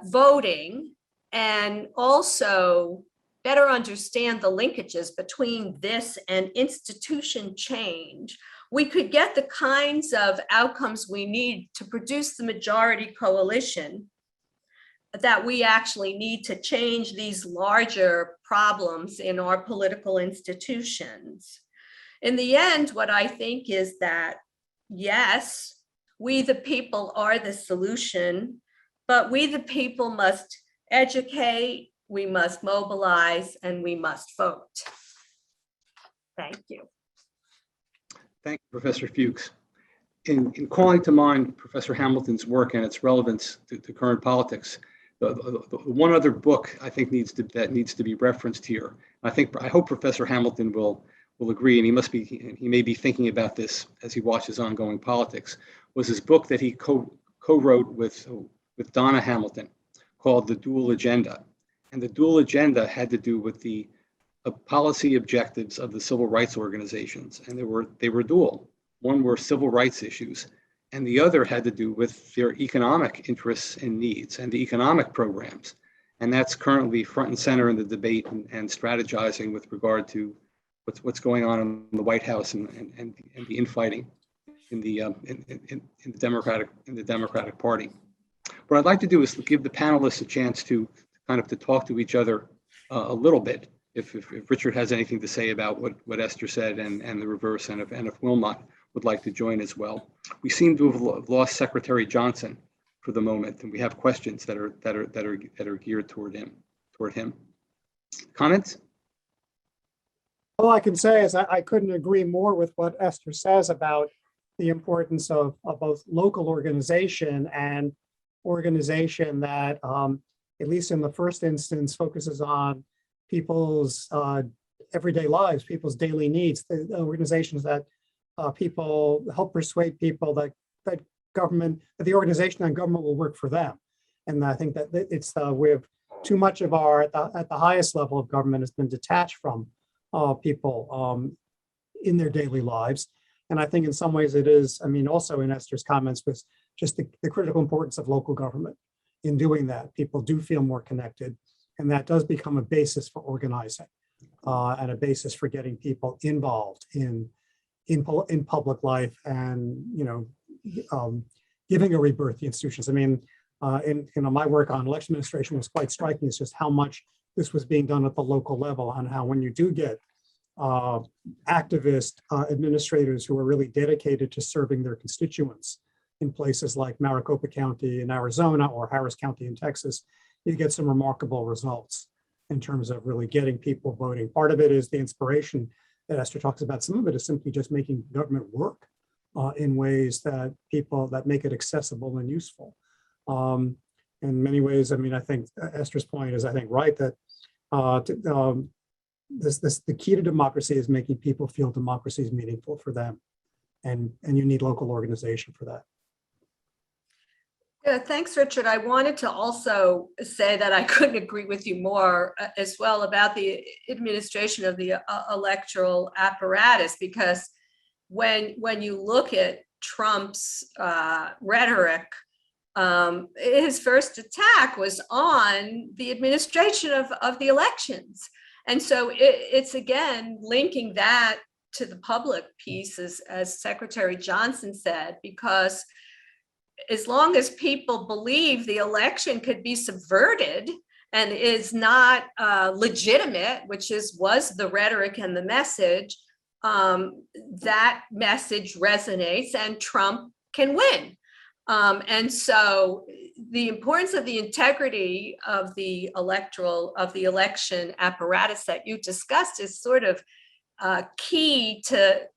voting and also better understand the linkages between this and institution change, we could get the kinds of outcomes we need to produce the majority coalition that we actually need to change these larger problems in our political institutions. In the end, what I think is that, yes, we the people are the solution, but we the people must educate, we must mobilize, and we must vote. Thank you. Thank you, Professor Fuchs. In calling to mind Professor Hamilton's work and its relevance to current politics, the one other book I think needs to be referenced here. I hope Professor Hamilton will agree, and he may be thinking about this as he watches ongoing politics, was his book that he co-wrote with Dona Hamilton called The Dual Agenda. And the dual agenda had to do with the policy objectives of the civil rights organizations. And they were dual. One were civil rights issues, and the other had to do with their economic interests and needs and the economic programs. And that's currently front and center in the debate and strategizing with regard to what's going on in the White House and the infighting in the Democratic Party. What I'd like to do is give the panelists a chance to talk to each other a little bit. If Richard has anything to say about what Esther said and the reverse, and if Wilmot would like to join as well. We seem to have lost Secretary Johnson for the moment, and we have questions that are geared toward him. Comments? All I can say is I couldn't agree more with what Esther says about the importance of both local organization and organization that, at least in the first instance, focuses on people's everyday lives, people's daily needs, the organizations that people help persuade people that the organization and government will work for them. And I think that it's we have too much of our, at the highest level of government, has been detached from people in their daily lives. And I think in some ways it is, also in Esther's comments was just the critical importance of local government. In doing that, people do feel more connected, and that does become a basis for organizing and a basis for getting people involved in public life and, giving a rebirth to institutions. My work on election administration was quite striking. It's just how much this was being done at the local level, and how when you do get activist administrators who are really dedicated to serving their constituents in places like Maricopa County in Arizona or Harris County in Texas, you get some remarkable results in terms of really getting people voting. Part of it is the inspiration that Esther talks about. Some of it is simply just making government work in ways that make it accessible and useful. In many ways, I think Esther's point is, right, that the key to democracy is making people feel democracy is meaningful for them. And you need local organization for that. Yeah, thanks, Richard. I wanted to also say that I couldn't agree with you more as well about the administration of the electoral apparatus, because when you look at Trump's rhetoric, his first attack was on the administration of the elections. And so it's again linking that to the public piece, as Secretary Johnson said, because as long as people believe the election could be subverted and is not legitimate, which was the rhetoric and the message, that message resonates and Trump can win. And so the importance of the integrity of the election apparatus that you discussed is sort of key to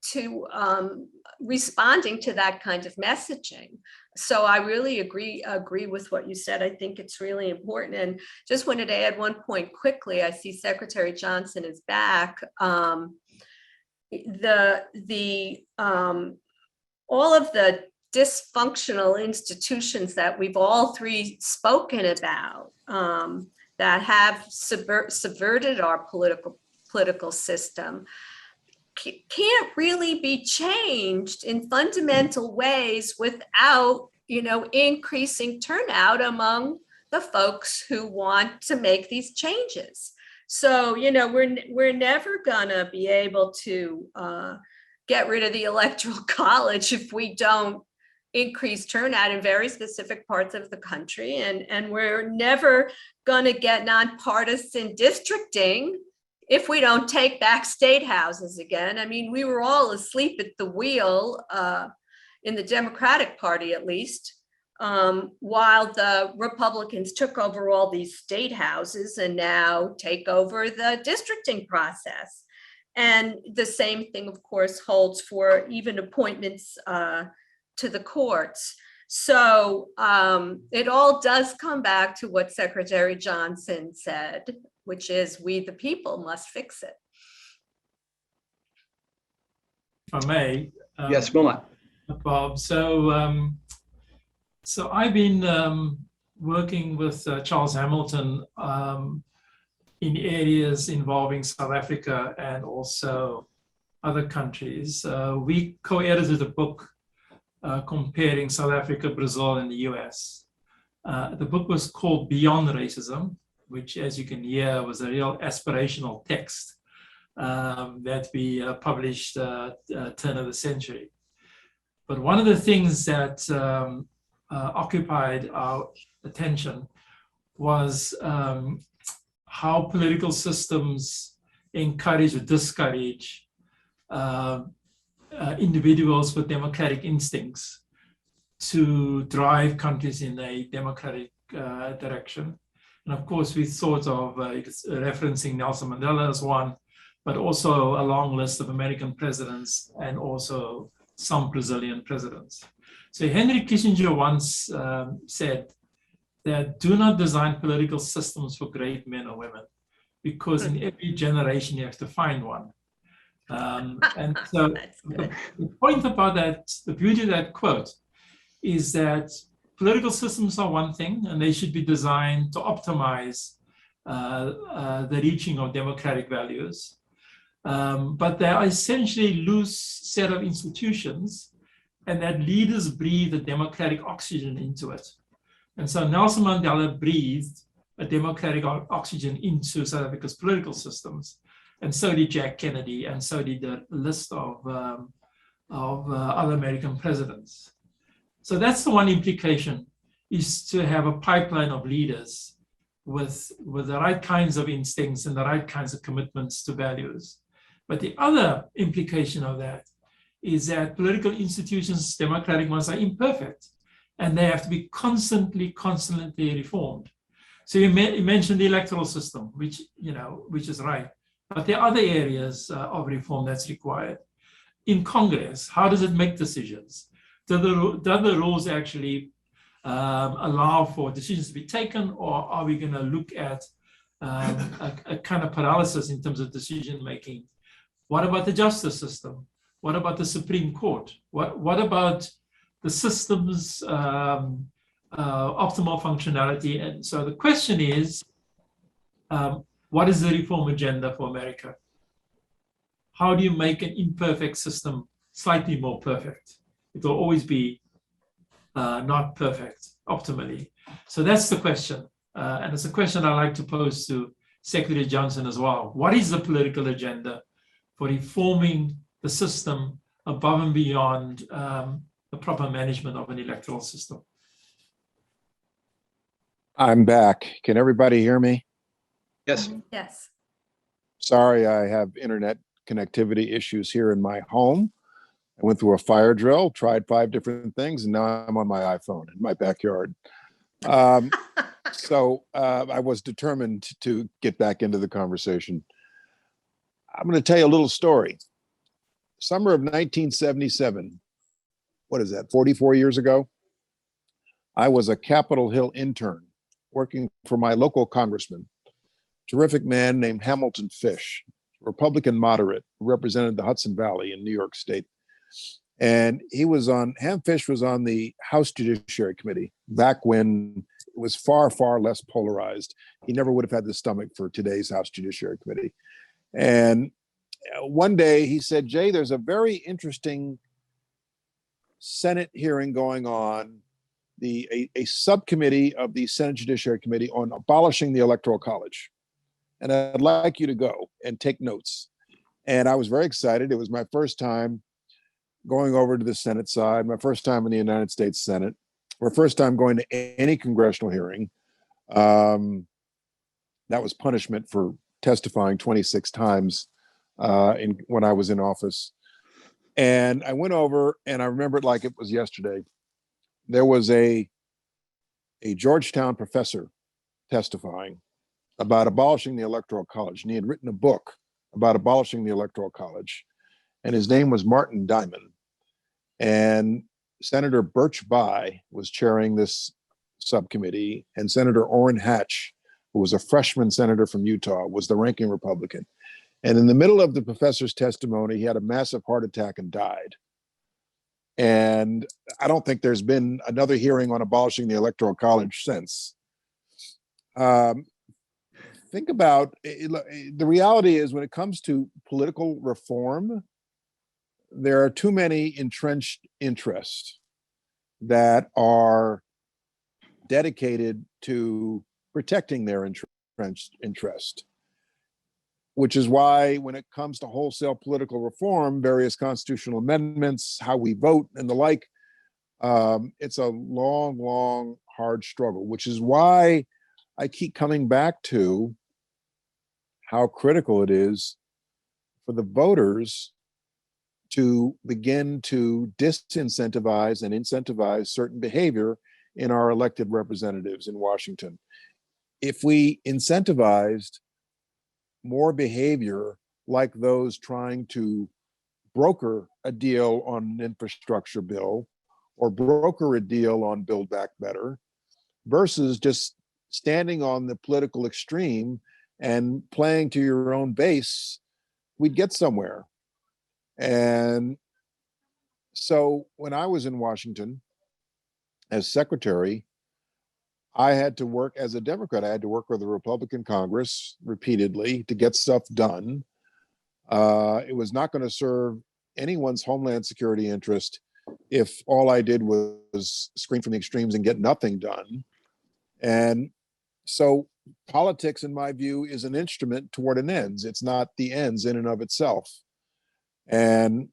responding to that kind of messaging. So I really agree with what you said. I think it's really important. And just wanted to add one point quickly. I see Secretary Johnson is back. All of the dysfunctional institutions that we've all three spoken about that have subverted our political system can't really be changed in fundamental ways without, increasing turnout among the folks who want to make these changes. So, we're never gonna be able to get rid of the Electoral College if we don't increase turnout in very specific parts of the country, and we're never gonna get nonpartisan districting if we don't take back state houses again. I mean, we were all asleep at the wheel in the Democratic Party, at least, while the Republicans took over all these state houses and now take over the districting process. And the same thing, of course, holds for even appointments to the courts. So it all does come back to what Secretary Johnson said, which is we, the people, must fix it. If I may. Yes, Wilmot. Bob. So I've been working with Charles Hamilton in areas involving South Africa and also other countries. We co-edited a book comparing South Africa, Brazil, and the US. The book was called Beyond Racism, which, as you can hear, was a real aspirational text that we published turn of the century. But one of the things that occupied our attention was how political systems encourage or discourage individuals with democratic instincts to drive countries in a democratic direction. And of course, we thought of referencing Nelson Mandela as one, but also a long list of American presidents and also some Brazilian presidents. So Henry Kissinger once said that do not design political systems for great men or women, because in every generation you have to find one. And so the point about that, the beauty of that quote is that political systems are one thing, and they should be designed to optimize the reaching of democratic values. But they are essentially loose set of institutions, and that leaders breathe a democratic oxygen into it. And so Nelson Mandela breathed a democratic oxygen into South Africa's political systems. And so did Jack Kennedy, and so did the list of other American presidents. So that's the one implication, is to have a pipeline of leaders with the right kinds of instincts and the right kinds of commitments to values. But the other implication of that is that political institutions, democratic ones, are imperfect, and they have to be constantly reformed. So you mentioned the electoral system, which is right. But there are other areas of reform that's required. In Congress, how does it make decisions? Do the rules actually allow for decisions to be taken, or are we going to look at a kind of paralysis in terms of decision making? What about the justice system? What about the Supreme Court? What about the systems optimal functionality. And so the question is, what is the reform agenda for America? How do you make an imperfect system slightly more perfect? It will always be not perfect optimally. So that's the question. And it's a question I like to pose to Secretary Johnson as well. What is the political agenda for reforming the system above and beyond the proper management of an electoral system? I'm back. Can everybody hear me? Yes. Yes. Sorry, I have internet connectivity issues here in my home. I went through a fire drill, tried 5 different things, and now I'm on my iPhone in my backyard. So I was determined to get back into the conversation. I'm going to tell you a little story. Summer of 1977, what is that, 44 years ago? I was a Capitol Hill intern working for my local congressman, terrific man named Hamilton Fish, Republican moderate, who represented the Hudson Valley in New York State. And Ham Fish was on the House Judiciary Committee back when it was far, far less polarized. He never would have had the stomach for today's House Judiciary Committee. And one day he said, Jay, there's a very interesting Senate hearing going on, a subcommittee of the Senate Judiciary Committee on abolishing the Electoral College. And I'd like you to go and take notes. And I was very excited. It was my first time going over to the Senate side, my first time in the United States Senate, my first time going to any congressional hearing. That was punishment for testifying 26 times when I was in office. And I went over, and I remember it like it was yesterday. There was a Georgetown professor testifying about abolishing the Electoral College. And he had written a book about abolishing the Electoral College. And his name was Martin Diamond. And Senator Birch Bayh was chairing this subcommittee, and Senator Orrin Hatch, who was a freshman senator from Utah, was the ranking Republican. And in the middle of the professor's testimony, he had a massive heart attack and died. And I don't think there's been another hearing on abolishing the Electoral College since. Think about it, the reality is when it comes to political reform, there are too many entrenched interests that are dedicated to protecting their entrenched interest, which is why when it comes to wholesale political reform, various constitutional amendments, how we vote and the like, it's a long, long, hard struggle, which is why I keep coming back to how critical it is for the voters to begin to disincentivize and incentivize certain behavior in our elected representatives in Washington. If we incentivized more behavior like those trying to broker a deal on an infrastructure bill or broker a deal on Build Back Better versus just standing on the political extreme and playing to your own base, we'd get somewhere. And so when I was in Washington as secretary, I had to work as a Democrat. I had to work with the Republican Congress repeatedly to get stuff done. It was not going to serve anyone's Homeland Security interest if all I did was scream from the extremes and get nothing done. And so politics, in my view, is an instrument toward an ends. It's not the ends in and of itself. And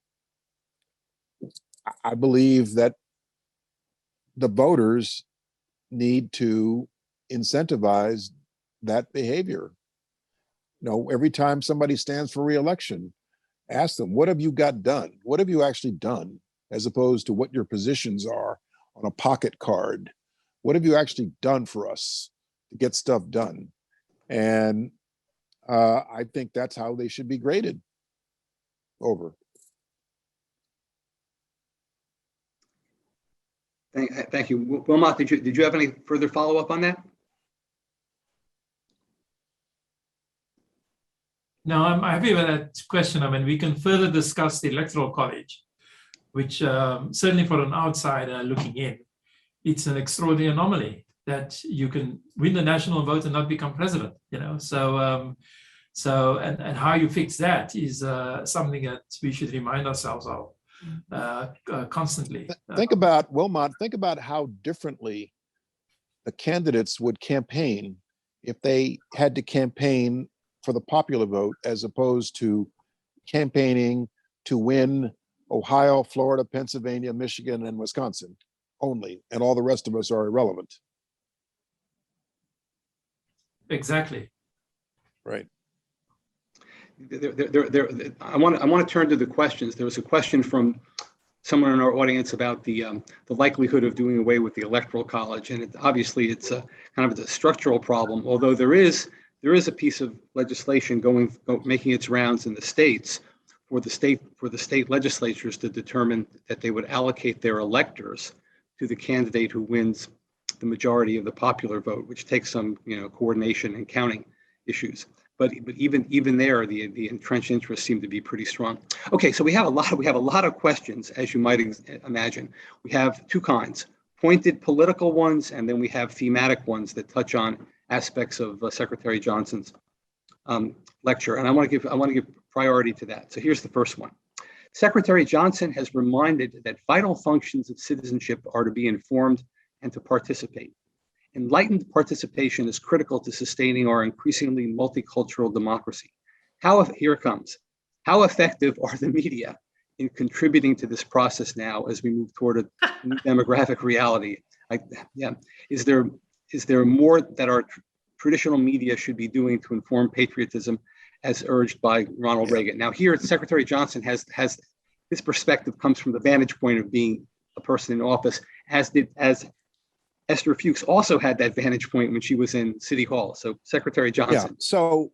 I believe that the voters need to incentivize that behavior. You know, every time somebody stands for re-election, ask them, what have you got done? What have you actually done? As opposed to what your positions are on a pocket card. What have you actually done for us to get stuff done? And I think that's how they should be graded. Over. Thank you. Wilmot, did you have any further follow-up on that? No, I'm happy with that question. I mean, we can further discuss the Electoral College, which certainly for an outsider looking in it's an extraordinary anomaly that you can win the national vote and not become president, you know. And how you fix that is something that we should remind ourselves of constantly. Think about, Wilmot, think about how differently the candidates would campaign if they had to campaign for the popular vote as opposed to campaigning to win Ohio, Florida, Pennsylvania, Michigan, and Wisconsin only, and all the rest of us are irrelevant. Exactly. Right. I want to turn to the questions. There was a question from someone in our audience about the likelihood of doing away with the Electoral College, and obviously it's a kind of a structural problem. Although there is a piece of legislation making its rounds in the states for the state legislatures to determine that they would allocate their electors to the candidate who wins the majority of the popular vote, which takes some coordination and counting issues. But even there, the entrenched interests seem to be pretty strong. Okay, so we have a lot of questions, as you might imagine. We have two kinds: pointed political ones, and then we have thematic ones that touch on aspects of Secretary Johnson's lecture. And I want to give priority to that. So here's the first one. Secretary Johnson has reminded that vital functions of citizenship are to be informed and to participate. Enlightened participation is critical to sustaining our increasingly multicultural democracy. Here it comes. How effective are the media in contributing to this process now as we move toward a new demographic reality? Is there more that our traditional media should be doing to inform patriotism, as urged by Ronald Reagan? Now, here Secretary Johnson has his perspective comes from the vantage point of being a person in office, as Esther Fuchs also had that vantage point when she was in City Hall. So Secretary Johnson. Yeah. So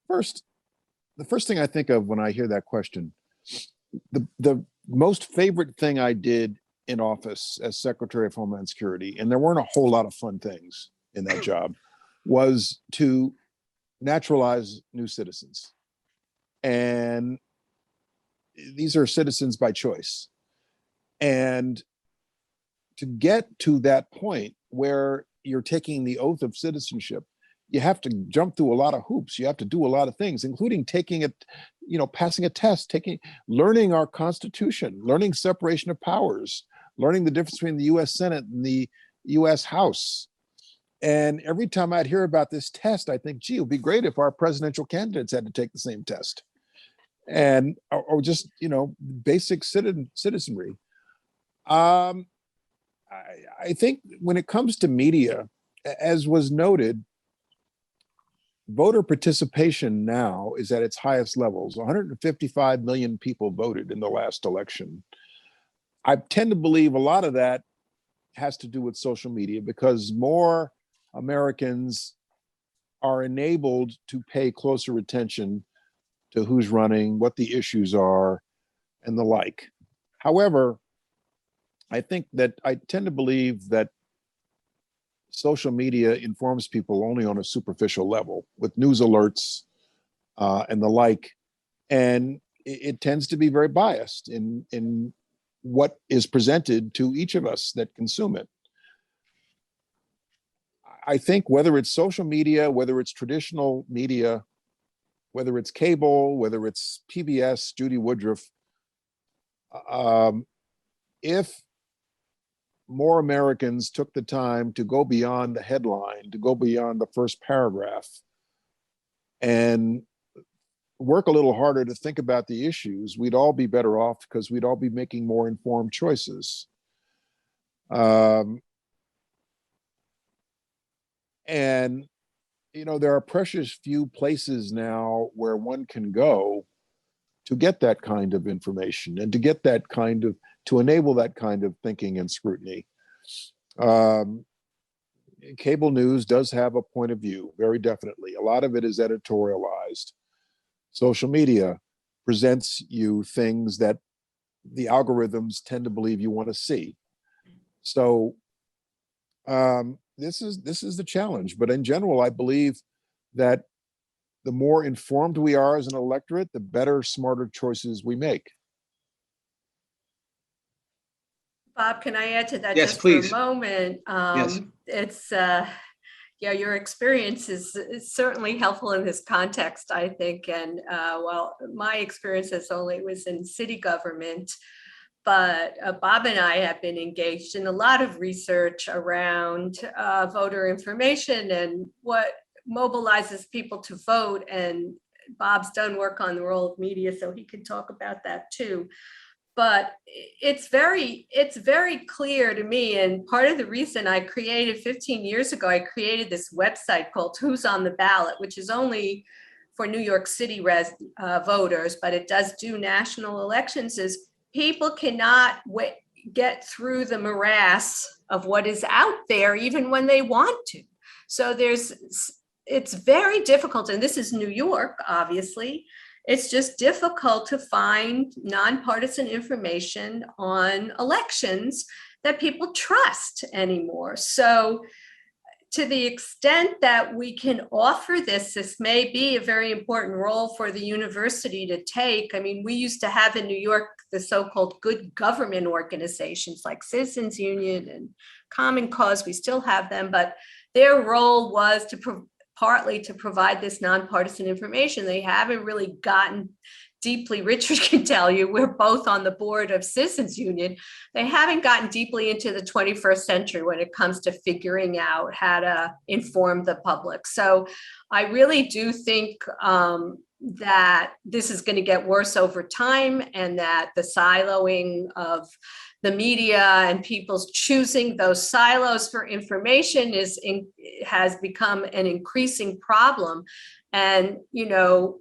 the first thing I think of when I hear that question, the most favorite thing I did in office as Secretary of Homeland Security, and there weren't a whole lot of fun things in that job, was to naturalize new citizens. And these are citizens by choice. And to get to that point where you're taking the oath of citizenship, you have to jump through a lot of hoops. You have to do a lot of things, including taking it, passing a test, learning our Constitution, learning separation of powers, learning the difference between the US Senate and the US House. And every time I'd hear about this test, I think, gee, it would be great if our presidential candidates had to take the same test. And, or just, basic citizenry. I think when it comes to media, as was noted, voter participation now is at its highest levels. 155 million people voted in the last election. I tend to believe a lot of that has to do with social media, because more Americans are enabled to pay closer attention to who's running, what the issues are, and the like. However, I tend to believe that social media informs people only on a superficial level with news alerts and the like. And it tends to be very biased in what is presented to each of us that consume it. I think whether it's social media, whether it's traditional media, whether it's cable, whether it's PBS, Judy Woodruff, if more Americans took the time to go beyond the headline, to go beyond the first paragraph, and work a little harder to think about the issues, we'd all be better off, because we'd all be making more informed choices. And, there are precious few places now where one can go to get that kind of information and to get that kind of, to enable that kind of thinking and scrutiny. Cable news does have a point of view, very definitely. A lot of it is editorialized. Social media presents you things that the algorithms tend to believe you want to see. So this is the challenge. But in general, I believe that the more informed we are as an electorate, the better, smarter choices we make. Bob, can I add to that Yes, just please. for a moment? Yes. It's, yeah, your experience is certainly helpful in this context, I think. And well, my experience was in city government, but Bob and I have been engaged in a lot of research around voter information and what mobilizes people to vote. And Bob's done work on the role of media, so he can talk about that too. But it's very clear to me, and part of the reason I created 15 years ago, I created this website called Who's on the Ballot, which is only for New York City voters, but it does do national elections, is people cannot get through the morass of what is out there, even when they want to. So it's very difficult, and this is New York, obviously. It's just difficult to find nonpartisan information on elections that people trust anymore. So to the extent that we can offer this may be a very important role for the university to take. I mean, we used to have in New York the so-called good government organizations like Citizens Union and Common Cause. We still have them, but their role was to partly to provide this nonpartisan information. They haven't really gotten deeply, Richard can tell you, we're both on the board of Citizens Union. They haven't gotten deeply into the 21st century when it comes to figuring out how to inform the public. So I really do think that this is going to get worse over time, and that the siloing of the media and people's choosing those silos for information has become an increasing problem. And, you know,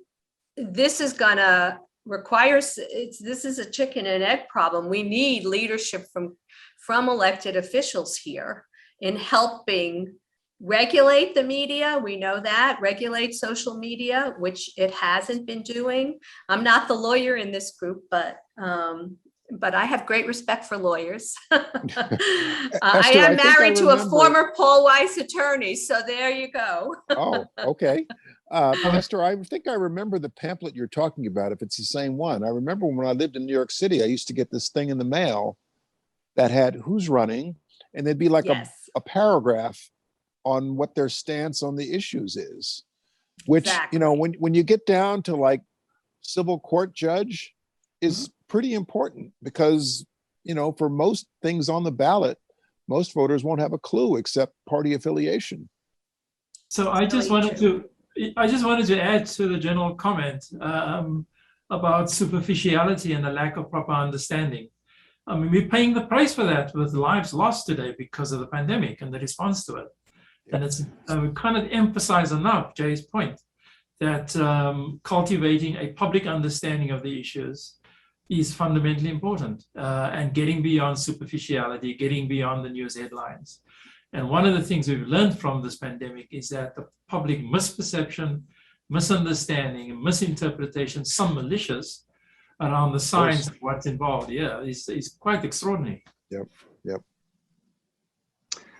this is going to require, this is a chicken and egg problem. We need leadership from elected officials here in helping regulate the media. We know that, regulate social media, which it hasn't been doing. I'm not the lawyer in this group, but I have great respect for lawyers. I am married to a former Paul Weiss attorney, so there you go. Oh, okay. Esther, I think I remember the pamphlet you're talking about, if it's the same one. I remember when I lived in New York City, I used to get this thing in the mail that had who's running, and there'd be like a paragraph on what their stance on the issues is, which, you know, when you get down to like civil court judge is pretty important, because, you know, for most things on the ballot, most voters won't have a clue except party affiliation. So I just wanted to add to the general comment about superficiality and the lack of proper understanding. I mean, we're paying the price for that with lives lost today because of the pandemic and the response to it. And it's we cannot emphasize enough Jay's point that cultivating a public understanding of the issues is fundamentally important, and getting beyond superficiality, getting beyond the news headlines. And one of the things we've learned from this pandemic is that the public misperception, misunderstanding, and misinterpretation, some malicious, around the science of what's involved, is quite extraordinary. Yep.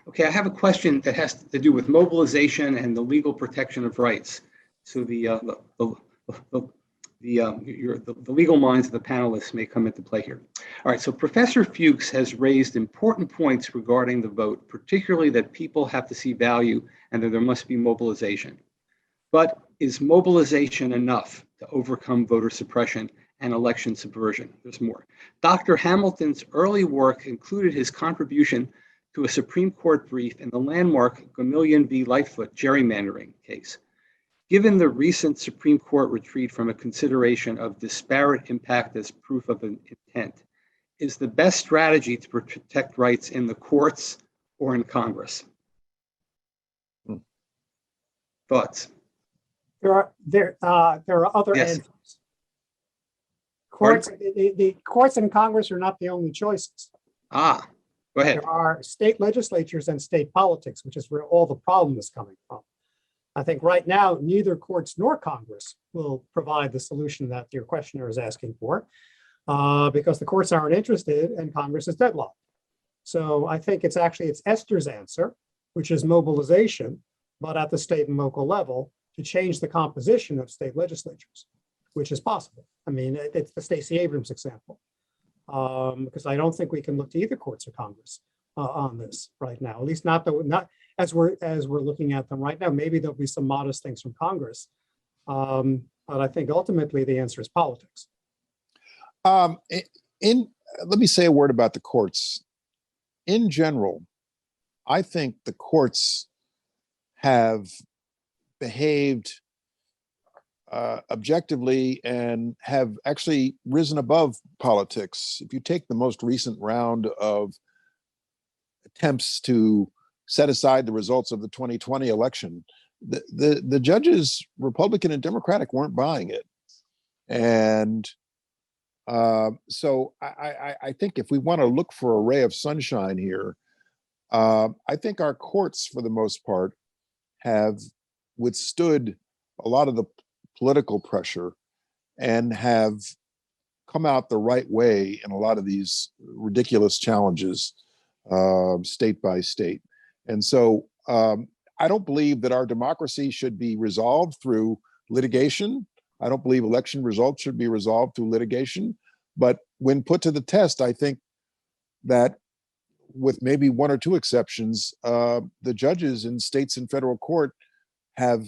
Okay, I have a question that has to do with mobilization and the legal protection of rights. So the legal minds of the panelists may come into play here. All right, so Professor Fuchs has raised important points regarding the vote, particularly that people have to see value and that there must be mobilization. But is mobilization enough to overcome voter suppression and election subversion? There's more. Dr. Hamilton's early work included his contribution to a Supreme Court brief in the landmark Gamillion v. Lightfoot gerrymandering case. Given the recent Supreme Court retreat from a consideration of disparate impact as proof of an intent, is the best strategy to protect rights in the courts or in Congress? Thoughts? There are other answers. Courts, the courts and Congress are not the only choices. Go ahead. There are state legislatures and state politics, which is where all the problem is coming from. I think right now, neither courts nor Congress will provide the solution that your questioner is asking for, because the courts aren't interested and Congress is deadlocked. So I think it's ESTER's answer, which is mobilization, but at the state and local level to change the composition of state legislatures, which is possible. I mean, it's the Stacey Abrams example. because I don't think we can look to either courts or Congress on this right now. At least not as we're looking at them right now. Maybe there'll be some modest things from Congress, but I think ultimately the answer is politics. Let me say a word about the courts. In general, I think the courts have behaved objectively and have actually risen above politics. If you take the most recent round of attempts to set aside the results of the 2020 election, the judges, Republican and Democratic, weren't buying it. And so I think if we want to look for a ray of sunshine here, I think our courts, for the most part, have withstood a lot of the political pressure and have come out the right way in a lot of these ridiculous challenges, state by state. And so I don't believe that our democracy should be resolved through litigation. I don't believe election results should be resolved through litigation. But when put to the test, I think that, with maybe one or two exceptions, the judges in states and federal court have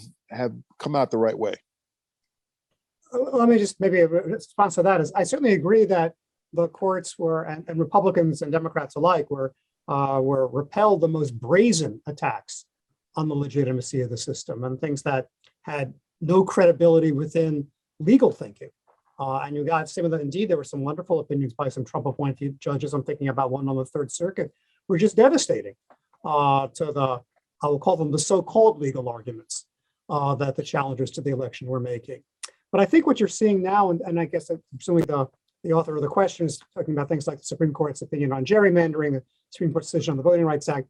come out the right way. Let me just maybe a response to that is I certainly agree that the courts were, and Republicans and Democrats alike were repelled the most brazen attacks on the legitimacy of the system and things that had no credibility within legal thinking. And you got some of that. Indeed, there were some wonderful opinions by some Trump-appointed judges. I'm thinking about one on the Third Circuit, were just devastating to the, I will call them the so-called legal arguments that the challengers to the election were making. But I think what you're seeing now, and I guess assuming the author of the question is talking about things like the Supreme Court's opinion on gerrymandering, the Supreme Court's decision on the Voting Rights Act,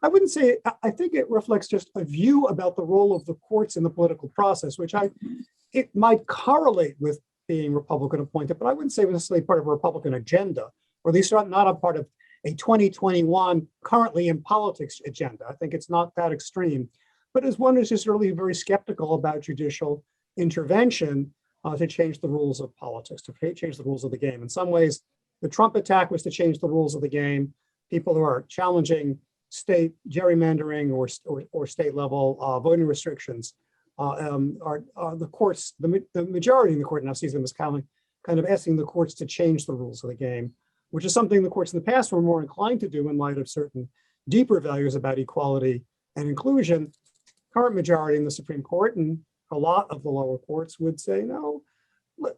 I wouldn't say, I think it reflects just a view about the role of the courts in the political process, which it might correlate with being Republican appointed, but I wouldn't say it was necessarily part of a Republican agenda, or at least not a part of a 2021 currently in politics agenda. I think it's not that extreme, but as one is just really very skeptical about judicial intervention to change the rules of politics, to change the rules of the game. In some ways, the Trump attack was to change the rules of the game. People who are challenging state gerrymandering or state level voting restrictions are the courts, the majority in the court now sees them as kind of asking the courts to change the rules of the game, which is something the courts in the past were more inclined to do in light of certain deeper values about equality and inclusion. Current majority in the Supreme Court and a lot of the lower courts would say, no,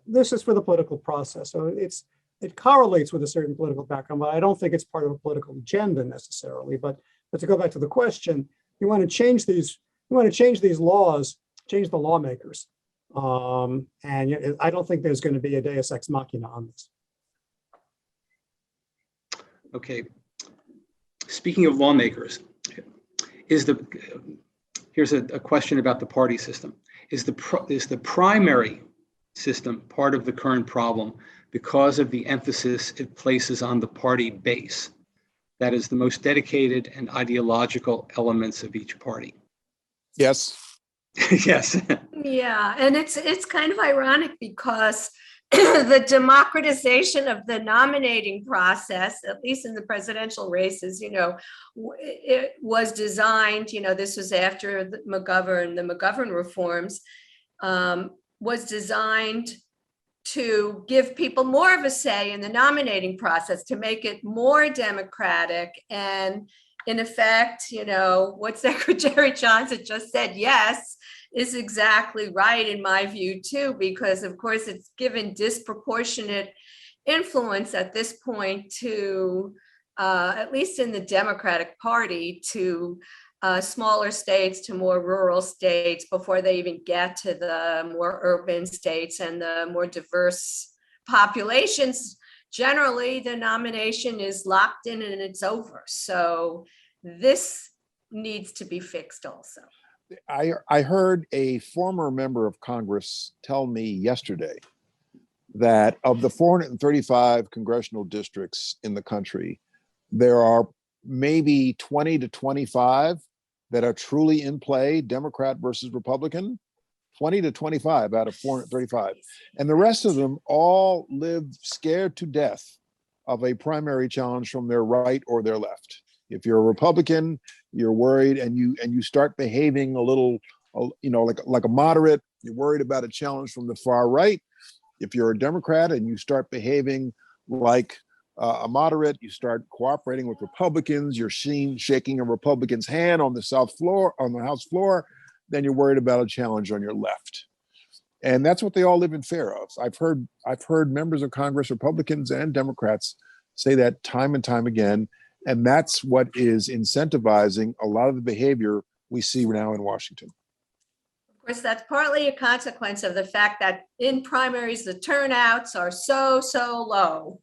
this is for the political process. So it correlates with a certain political background, but I don't think it's part of a political agenda necessarily. But to go back to the question, you want to change these laws, change the lawmakers. And I don't think there's going to be a deus ex machina on this. Okay. Speaking of lawmakers, here's a question about the party system. Is the primary system part of the current problem because of the emphasis it places on the party base? That is, the most dedicated and ideological elements of each party. Yes. Yes. Yeah, and it's kind of ironic because the democratization of the nominating process, at least in the presidential races, it was designed, this was after the McGovern reforms, was designed to give people more of a say in the nominating process, to make it more democratic. And in effect, what Secretary Johnson just said, yes, is exactly right in my view too, because of course it's given disproportionate influence at this point to, at least in the Democratic Party, to smaller states, to more rural states before they even get to the more urban states and the more diverse populations. Generally, the nomination is locked in and it's over. So this needs to be fixed also. I heard a former member of Congress tell me yesterday that of the 435 congressional districts in the country, there are maybe 20 to 25 that are truly in play, Democrat versus Republican, 20 to 25 out of 435. And the rest of them all live scared to death of a primary challenge from their right or their left. If you're a Republican, you're worried, and you start behaving a little, like a moderate, you're worried about a challenge from the far right. If you're a Democrat and you start behaving like a moderate, you start cooperating with Republicans, you're seen shaking a Republican's hand on the House floor, then you're worried about a challenge on your left. And that's what they all live in fear of. I've heard members of Congress, Republicans and Democrats, say that time and time again. And that's what is incentivizing a lot of the behavior we see now in Washington. Of course, that's partly a consequence of the fact that in primaries, the turnouts are so low.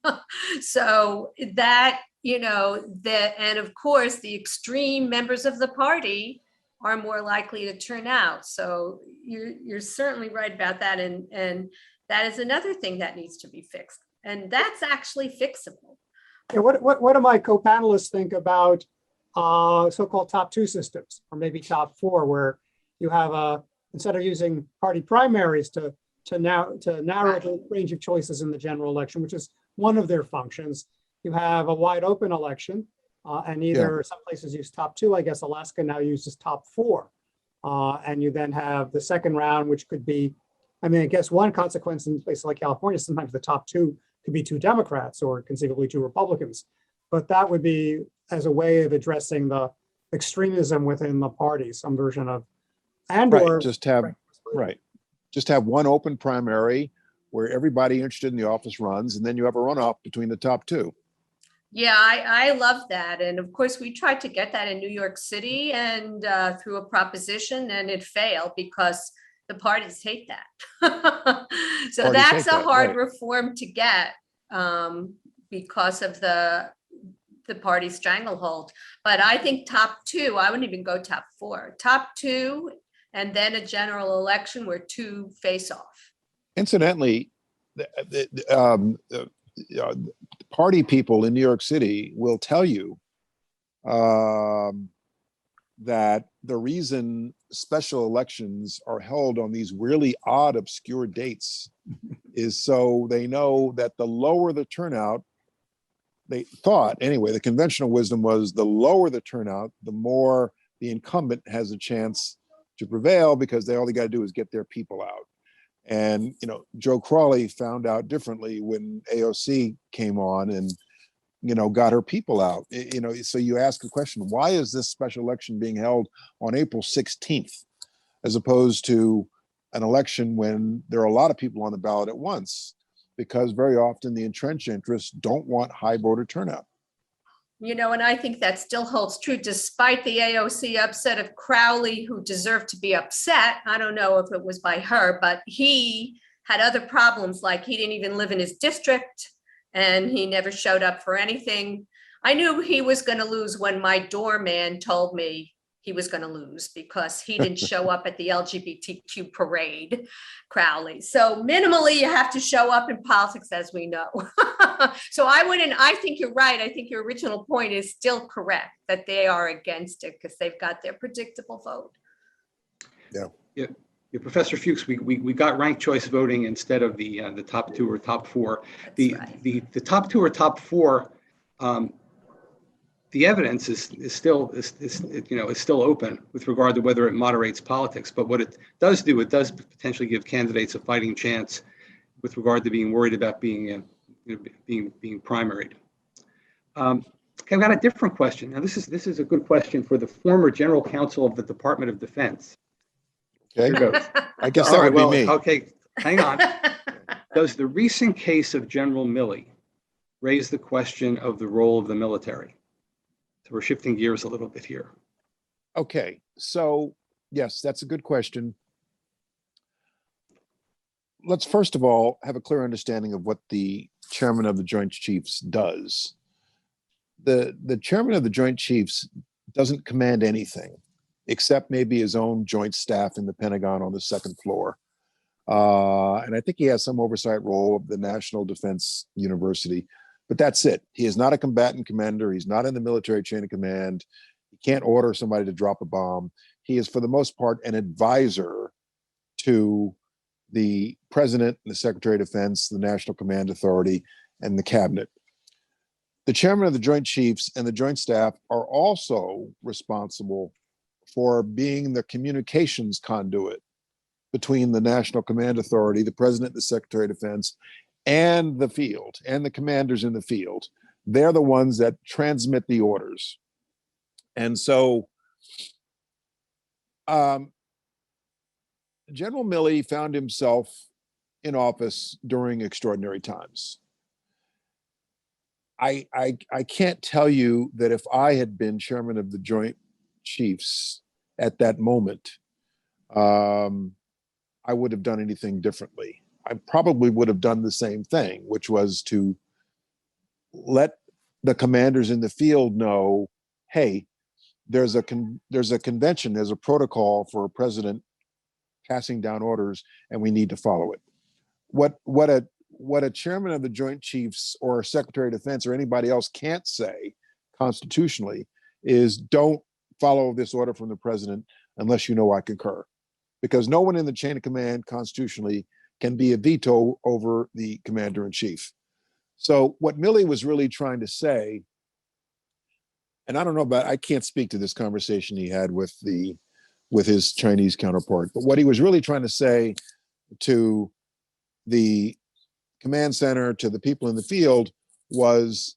So that, and of course, the extreme members of the party are more likely to turn out. So you're certainly right about that. And that is another thing that needs to be fixed. And that's actually fixable. Yeah, what do my co-panelists think about so-called top two systems, or maybe top four, where you have instead of using party primaries to narrow the range of choices in the general election, which is one of their functions, you have a wide open election, and some places use top two. I guess Alaska now uses top four, and you then have the second round, which could be, I guess one consequence in places like California, sometimes the top two could be two Democrats or conceivably two Republicans, but that would be as a way of addressing the extremism within the party, some version of, just have one open primary where everybody interested in the office runs, and then you have a runoff between the top two. Yeah, I love that. And of course, we tried to get that in New York City and through a proposition, and it failed because the parties hate that. So that's a hard reform to get because of the party stranglehold. But I think top two, I wouldn't even go top four, top two, and then a general election where two face off. Incidentally, the party people in New York City will tell you that the reason special elections are held on these really odd, obscure dates is so they know that the lower the turnout, they thought, anyway, the conventional wisdom was the lower the turnout, the more the incumbent has a chance to prevail because all they got to do is get their people out. And, Joe Crawley found out differently when AOC came on and, got her people out. So you ask the question, why is this special election being held on April 16th, as opposed to an election when there are a lot of people on the ballot at once? Because very often the entrenched interests don't want high voter turnout. And I think that still holds true despite the AOC upset of Crowley, who deserved to be upset. I don't know if it was by her, but he had other problems, like he didn't even live in his district and he never showed up for anything. I knew he was going to lose when my doorman told me he was going to lose because he didn't show up at the LGBTQ parade, Crowley. So minimally, you have to show up in politics, as we know. So I think you're right. I think your original point is still correct, that they are against it because they've got their predictable vote. Yeah, Professor Fuchs, we got ranked choice voting instead of the top two or top four. The top two or top four, the evidence is still open with regard to whether it moderates politics. But what it does do, it does potentially give candidates a fighting chance with regard to being worried about being primaried. Okay, I've got a different question. Now, this is a good question for the former General Counsel of the Department of Defense. Okay, Here goes. I guess that would be me. Okay, hang on. Does the recent case of General Milley raise the question of the role of the military? So we're shifting gears a little bit here. Okay, so yes, that's a good question. Let's first of all have a clear understanding of what the chairman of the Joint Chiefs does. The chairman of the Joint Chiefs doesn't command anything except maybe his own joint staff in the Pentagon on the second floor. And I think he has some oversight role of the National Defense University, but that's it. He is not a combatant commander. He's not in the military chain of command. He can't order somebody to drop a bomb. He is, for the most part, an advisor to the president and the Secretary of Defense, the National Command Authority, and the cabinet. the chairman of the Joint Chiefs and the Joint Staff are also responsible for being the communications conduit between the National Command Authority, the President, the Secretary of Defense, and the field, and the commanders in the field. They're the ones that transmit the orders. And so General Milley found himself in office during extraordinary times. I can't tell you that if I had been chairman of the Joint Chiefs at that moment, I would have done anything differently. I probably would have done the same thing, which was to let the commanders in the field know, hey, there's a convention, there's a protocol for a president passing down orders, and we need to follow it. What a chairman of the Joint Chiefs or Secretary of Defense or anybody else can't say constitutionally is don't follow this order from the president unless you know I concur. Because no one in the chain of command constitutionally can be a veto over the commander in chief. So what Milley was really trying to say, and I don't know about, I can't speak to this conversation he had with his Chinese counterpart, but what he was really trying to say to the command center, to the people in the field, was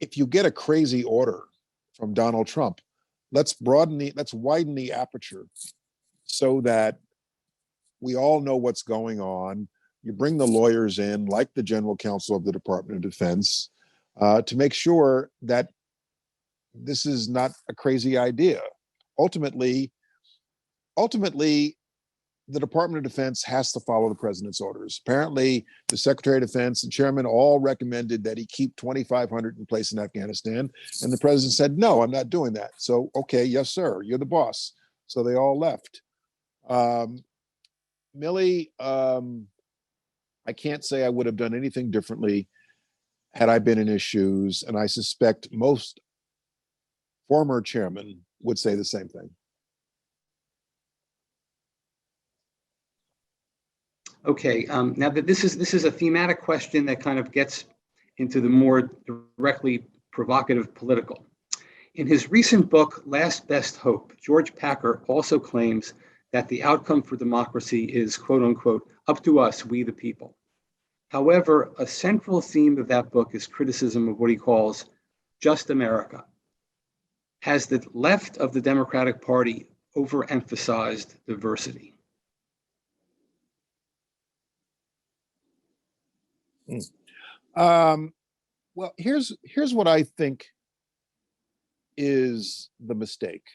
if you get a crazy order from Donald Trump, let's widen the aperture so that we all know what's going on. You bring the lawyers in, like the General Counsel of the Department of Defense, to make sure that this is not a crazy idea. Ultimately, the Department of Defense has to follow the president's orders. Apparently, the Secretary of Defense and chairman all recommended that he keep 2,500 in place in Afghanistan. And the president said, no, I'm not doing that. So, okay, yes, sir, you're the boss. So they all left. Milley, I can't say I would have done anything differently had I been in his shoes. And I suspect most former chairmen would say the same thing. Okay, now that this is a thematic question that kind of gets into the more directly provocative political. In his recent book, Last Best Hope, George Packer also claims that the outcome for democracy is, quote unquote, up to us, we the people. However, a central theme of that book is criticism of what he calls just America. Has the left of the Democratic Party overemphasized diversity? Well, here's what I think is the mistake.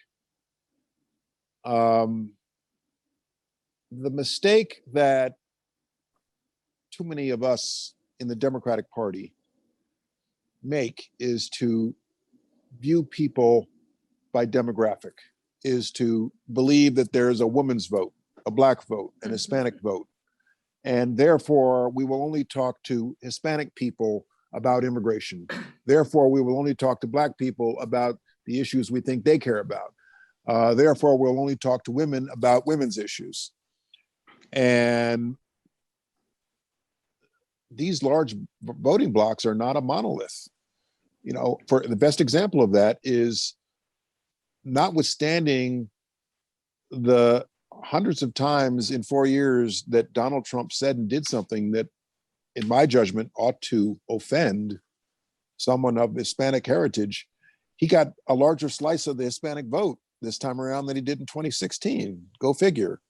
The mistake that too many of us in the Democratic Party make is to view people by demographic, is to believe that there's a woman's vote, a Black vote, an Hispanic vote. And therefore, we will only talk to Hispanic people about immigration. Therefore, we will only talk to Black people about the issues we think they care about. Therefore, we'll only talk to women about women's issues. And these large voting blocks are not a monolith. You know, for the best example of that is, notwithstanding the hundreds of times in 4 years that Donald Trump said and did something that, in my judgment, ought to offend someone of Hispanic heritage, he got a larger slice of the Hispanic vote this time around than he did in 2016. Go figure.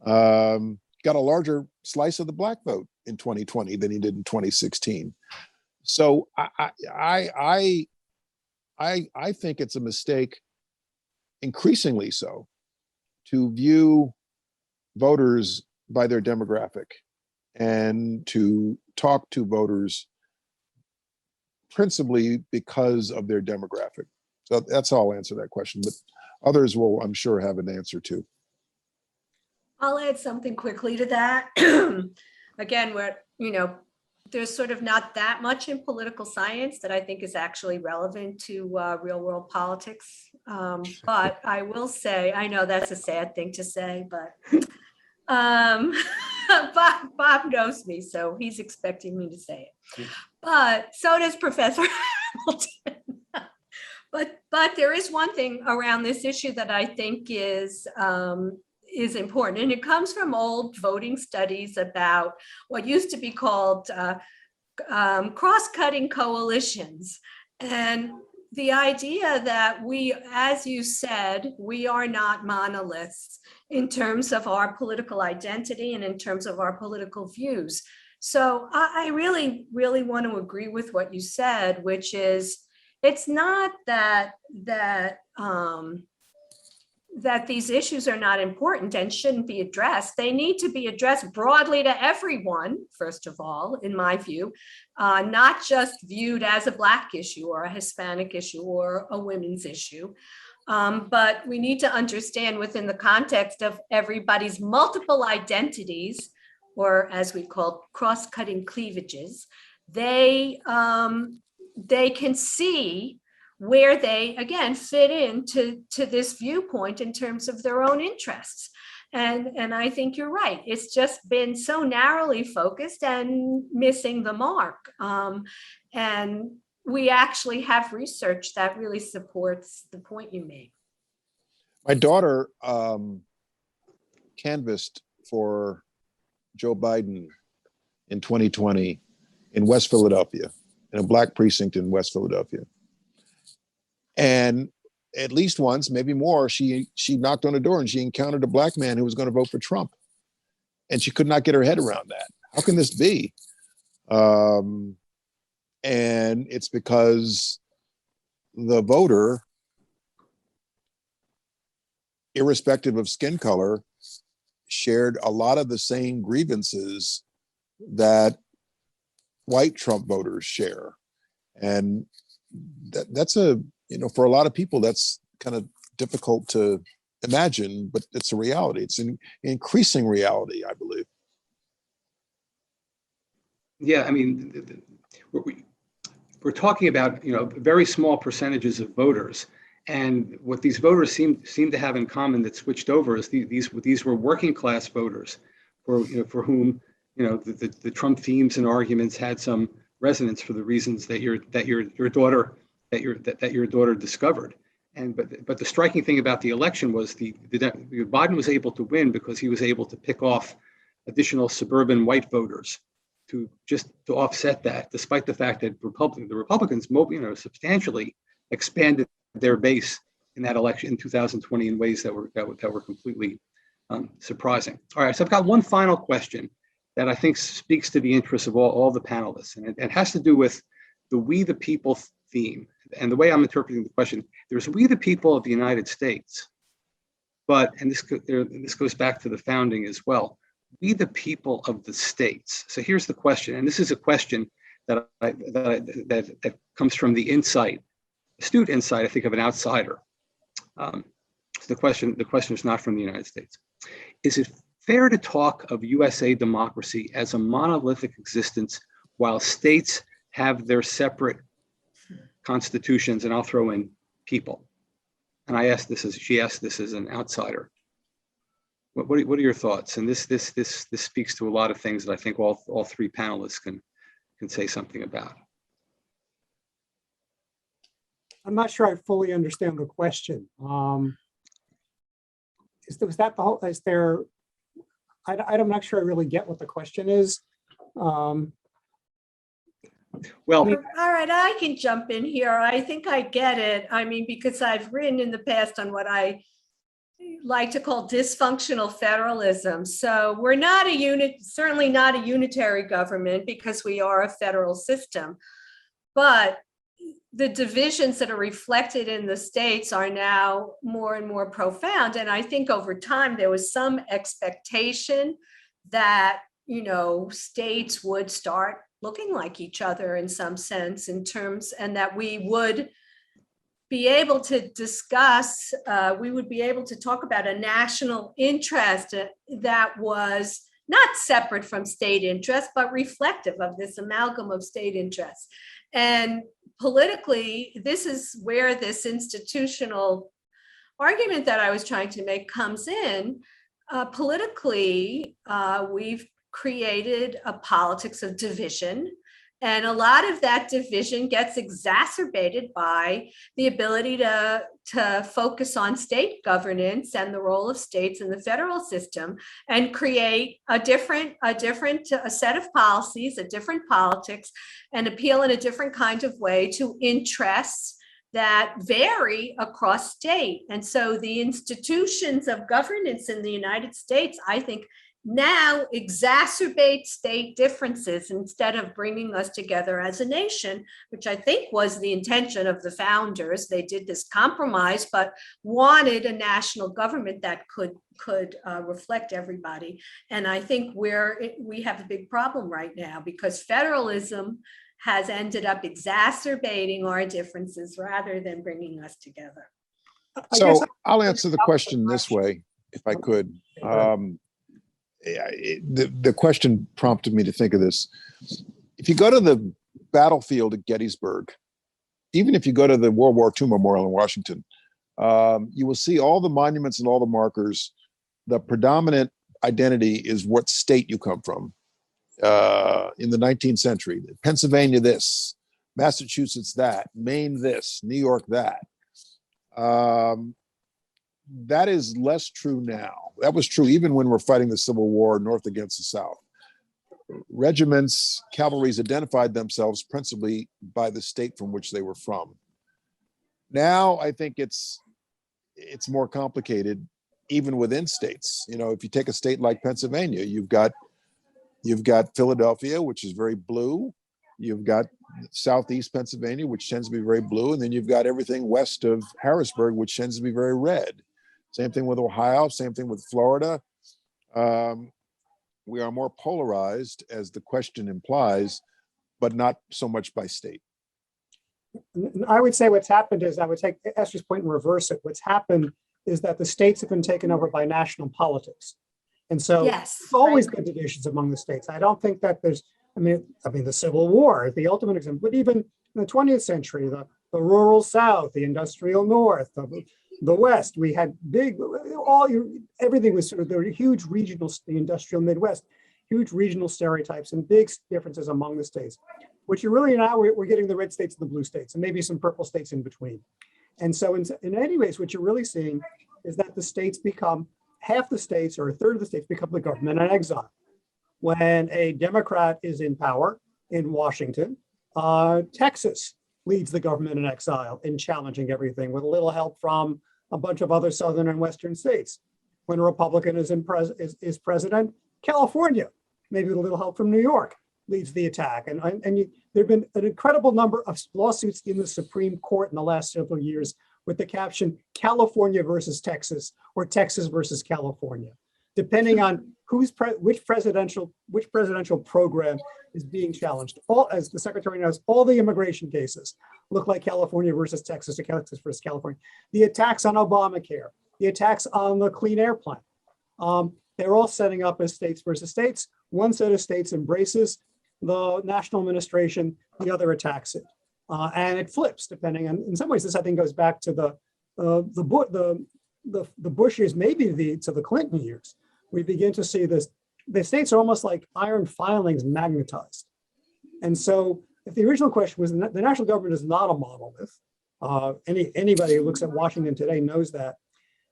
Got a larger slice of the Black vote in 2020 than he did in 2016. So I think it's a mistake, increasingly so, to view voters by their demographic and to talk to voters principally because of their demographic. So that's how I'll answer that question, but others will, I'm sure, have an answer too. I'll add something quickly to that. Again, there's sort of not that much in political science that I think is actually relevant to real world politics. But I will say, I know that's a sad thing to say, but Bob knows me, so he's expecting me to say it. but so does Professor Hamilton. But there is one thing around this issue that I think is important, and it comes from old voting studies about what used to be called cross-cutting coalitions. And the idea that we, as you said, we are not monoliths in terms of our political identity and in terms of our political views. So I really, really want to agree with what you said, which is, it's not that these issues are not important and shouldn't be addressed. They need to be addressed broadly to everyone, first of all, in my view, not just viewed as a Black issue or a Hispanic issue or a women's issue. But we need to understand within the context of everybody's multiple identities, or as we call cross-cutting cleavages, they can see where they, again, fit into this viewpoint in terms of their own interests. And I think you're right. It's just been so narrowly focused and missing the mark. And we actually have research that really supports the point you made. My daughter canvassed for Joe Biden in 2020 in West Philadelphia, in a Black precinct in West Philadelphia. And at least once, maybe more, she knocked on a door and she encountered a Black man who was going to vote for Trump. And she could not get her head around that. How can this be? And it's because the voter, irrespective of skin color, shared a lot of the same grievances that white Trump voters share. And that's for a lot of people, that's kind of difficult to imagine, but it's a reality. It's an increasing reality, I believe. Yeah, I mean, we're talking about, very small percentages of voters. And what these voters seem to have in common that switched over is these were working class voters for whom, the Trump themes and arguments had some resonance for the reasons that your daughter discovered. But the striking thing about the election was Biden was able to win because he was able to pick off additional suburban white voters to offset that, despite the fact that the Republicans substantially expanded their base in that election in 2020 in ways that were completely surprising. All right, so I've got one final question that I think speaks to the interests of all the panelists, and it has to do with the "We the People" theme. And the way I'm interpreting the question, there's "We the People of the United States," and this goes back to the founding as well. We the people of the states. So here's the question, and this is a question that comes from the astute insight, I think, of an outsider. So the question is not from the United States. Is it fair to talk of USA democracy as a monolithic existence while states have their separate constitutions? And I'll throw in people. And she asked this as an outsider. What are your thoughts? And this speaks to a lot of things that I think all three panelists can say something about. I'm not sure I fully understand the question. I'm not sure I really get what the question is. Well, all right, I can jump in here. I think I get it. I mean, because I've written in the past on what I like to call dysfunctional federalism. So we're not certainly not a unitary government because we are a federal system, but the divisions that are reflected in the states are now more and more profound. And I think over time, there was some expectation that, states would start looking like each other in some sense and that we would be able to discuss, we would be able to talk about a national interest that was not separate from state interest, but reflective of this amalgam of state interests. And politically, this is where this institutional argument that I was trying to make comes in. Politically, we've created a politics of division And a lot of that division gets exacerbated by the ability to focus on state governance and the role of states in the federal system and create a different set of policies, a different politics, and appeal in a different kind of way to interests that vary across state. And so the institutions of governance in the United States, I think, now exacerbate state differences instead of bringing us together as a nation, which I think was the intention of the founders. They did this compromise, but wanted a national government that could reflect everybody. And I think we have a big problem right now because federalism has ended up exacerbating our differences rather than bringing us together. So I'll answer the question this way, if I could. The question prompted me to think of this. If you go to the battlefield at Gettysburg, even if you go to the World War II Memorial in Washington, you will see all the monuments and all the markers. The predominant identity is what state you come from. In the 19th century, Pennsylvania this, Massachusetts that, Maine this, New York that. That is less true now. That was true even when we're fighting the Civil War, North against the South. Regiments, cavalries identified themselves principally by the state from which they were from. Now, I think it's more complicated, even within states. You know, if you take a state like Pennsylvania, you've got Philadelphia, which is very blue. You've got Southeast Pennsylvania, which tends to be very blue. And then you've got everything west of Harrisburg, which tends to be very red. Same thing with Ohio, same thing with Florida. We are more polarized, as the question implies, but not so much by state. I would say what's happened is, I would take Esther's point and reverse it. What's happened is that the states have been taken over by national politics. And so Yes, there's always been divisions among the states. I don't think that there's, I mean, the Civil War is the ultimate example, but even in the 20th century, the rural South, the industrial North, the West, we had everything was sort of, there were huge regional, the industrial Midwest, huge regional stereotypes and big differences among the states. What you're really now, we're getting the red states and the blue states, and maybe some purple states in between. And so in any ways, what you're really seeing is that the states become, half the states or a third of the states become the government in exile. When a Democrat is in power in Washington, Texas leads the government in exile in challenging everything with a little help from a bunch of other southern and western states. When a Republican is president, California, maybe with a little help from New York, leads the attack. And there have been an incredible number of lawsuits in the Supreme Court in the last several years with the caption California versus Texas or Texas versus California, depending on which presidential program is being challenged. All, as the Secretary knows, all the immigration cases look like California versus Texas or Texas versus California. The attacks on Obamacare, the attacks on the Clean Air Plan, they're all setting up as states versus states. One set of states embraces the national administration, the other attacks it. And it flips depending on, in some ways, this I think goes back to the Bush years, maybe to the Clinton years. We begin to see this, the states are almost like iron filings magnetized. And so if the original question was, the national government is not a monolith, anybody who looks at Washington today knows that.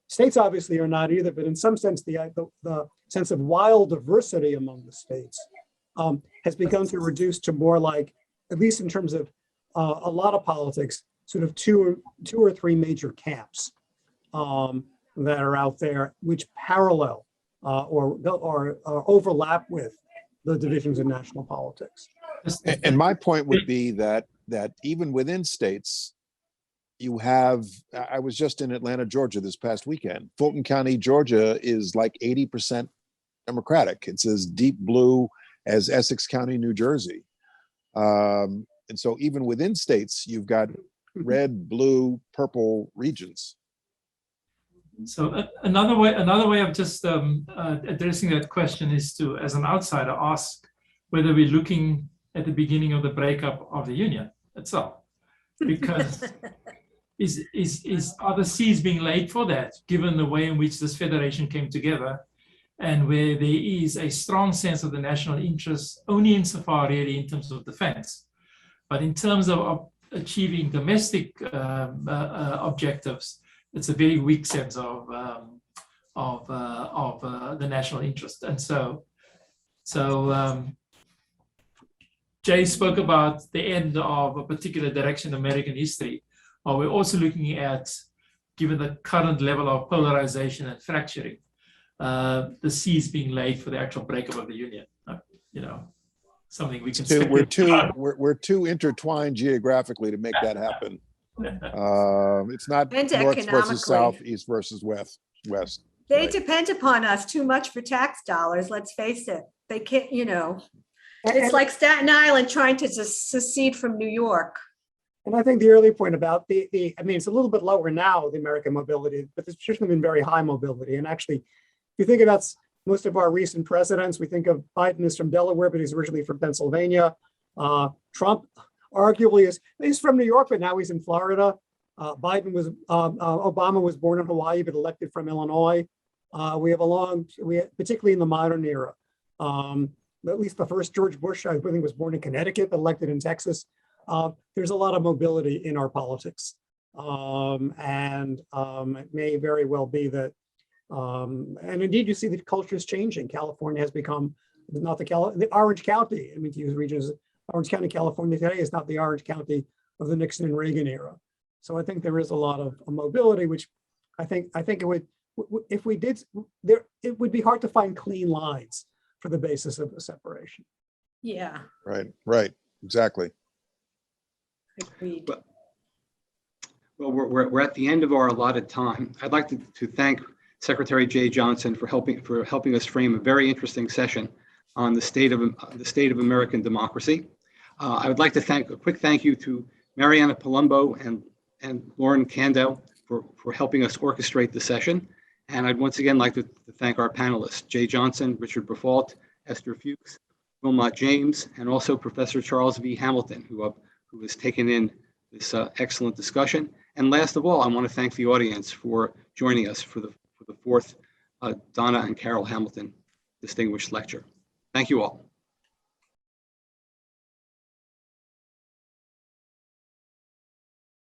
States obviously are not either, but in some sense, the sense of wild diversity among the states has begun to reduce to more like, at least in terms of a lot of politics, sort of two or three major camps that are out there, which parallel or overlap with the divisions in national politics. And my point would be that even within states, you have, I was just in Atlanta, Georgia this past weekend. Fulton County, Georgia is like 80% Democratic. It's as deep blue as Essex County, New Jersey. And so even within states, you've got red, blue, purple regions. So another way of just addressing that question is to, as an outsider, ask whether we're looking at the beginning of the breakup of the union itself, because are the seeds being laid for that, given the way in which this federation came together, and where there is a strong sense of the national interest only insofar really in terms of defense. But in terms of achieving domestic objectives, it's a very weak sense of the national interest. And so Jay spoke about the end of a particular direction in American history. We're also looking at, given the current level of polarization and fracturing, the seeds being laid for the actual breakup of the Union. Something we can say. We're too intertwined geographically to make that happen. It's not And north versus economically. south, east versus west. They Right. depend upon us too much for tax dollars, let's face it. They can't, it's And- like Staten Island trying to secede from New York. And I think the earlier point about I mean, it's a little bit lower now, the American mobility, but there's traditionally been very high mobility. And actually, if you think about most of our recent presidents, we think of Biden is from Delaware, but he's originally from Pennsylvania. Trump arguably he's from New York, but now he's in Florida. Obama was born in Hawaii, but elected from Illinois. We have particularly in the modern era, at least the first George Bush, I think, was born in Connecticut, but elected in Texas. There's a lot of mobility in our politics. It may very well be that, and indeed you see the culture is changing. California has become not the Orange County, I mean, to use regions, Orange County, California today is not the Orange County of the Nixon and Reagan era. So I think there is a lot of mobility, which I think it would, if we did, it would be hard to find clean lines for the basis of the separation. Yeah, Right, exactly. agreed. Well, we're at the end of our allotted time. I'd like to thank Secretary JEH Johnson for helping us frame a very interesting session on the state of American democracy. I would like to a quick thank you to Mariana Palumbo and Lauren Kando for helping us orchestrate the session. And I'd once again like to thank our panelists, Jay Johnson, Richard Brufault, Esther Fuchs, Wilmot James, and also Professor Charles V. Hamilton, who has taken in this excellent discussion. And last of all, I want to thank the audience for joining us for the fourth Dona and Carol Hamilton Distinguished Lecture. Thank you all.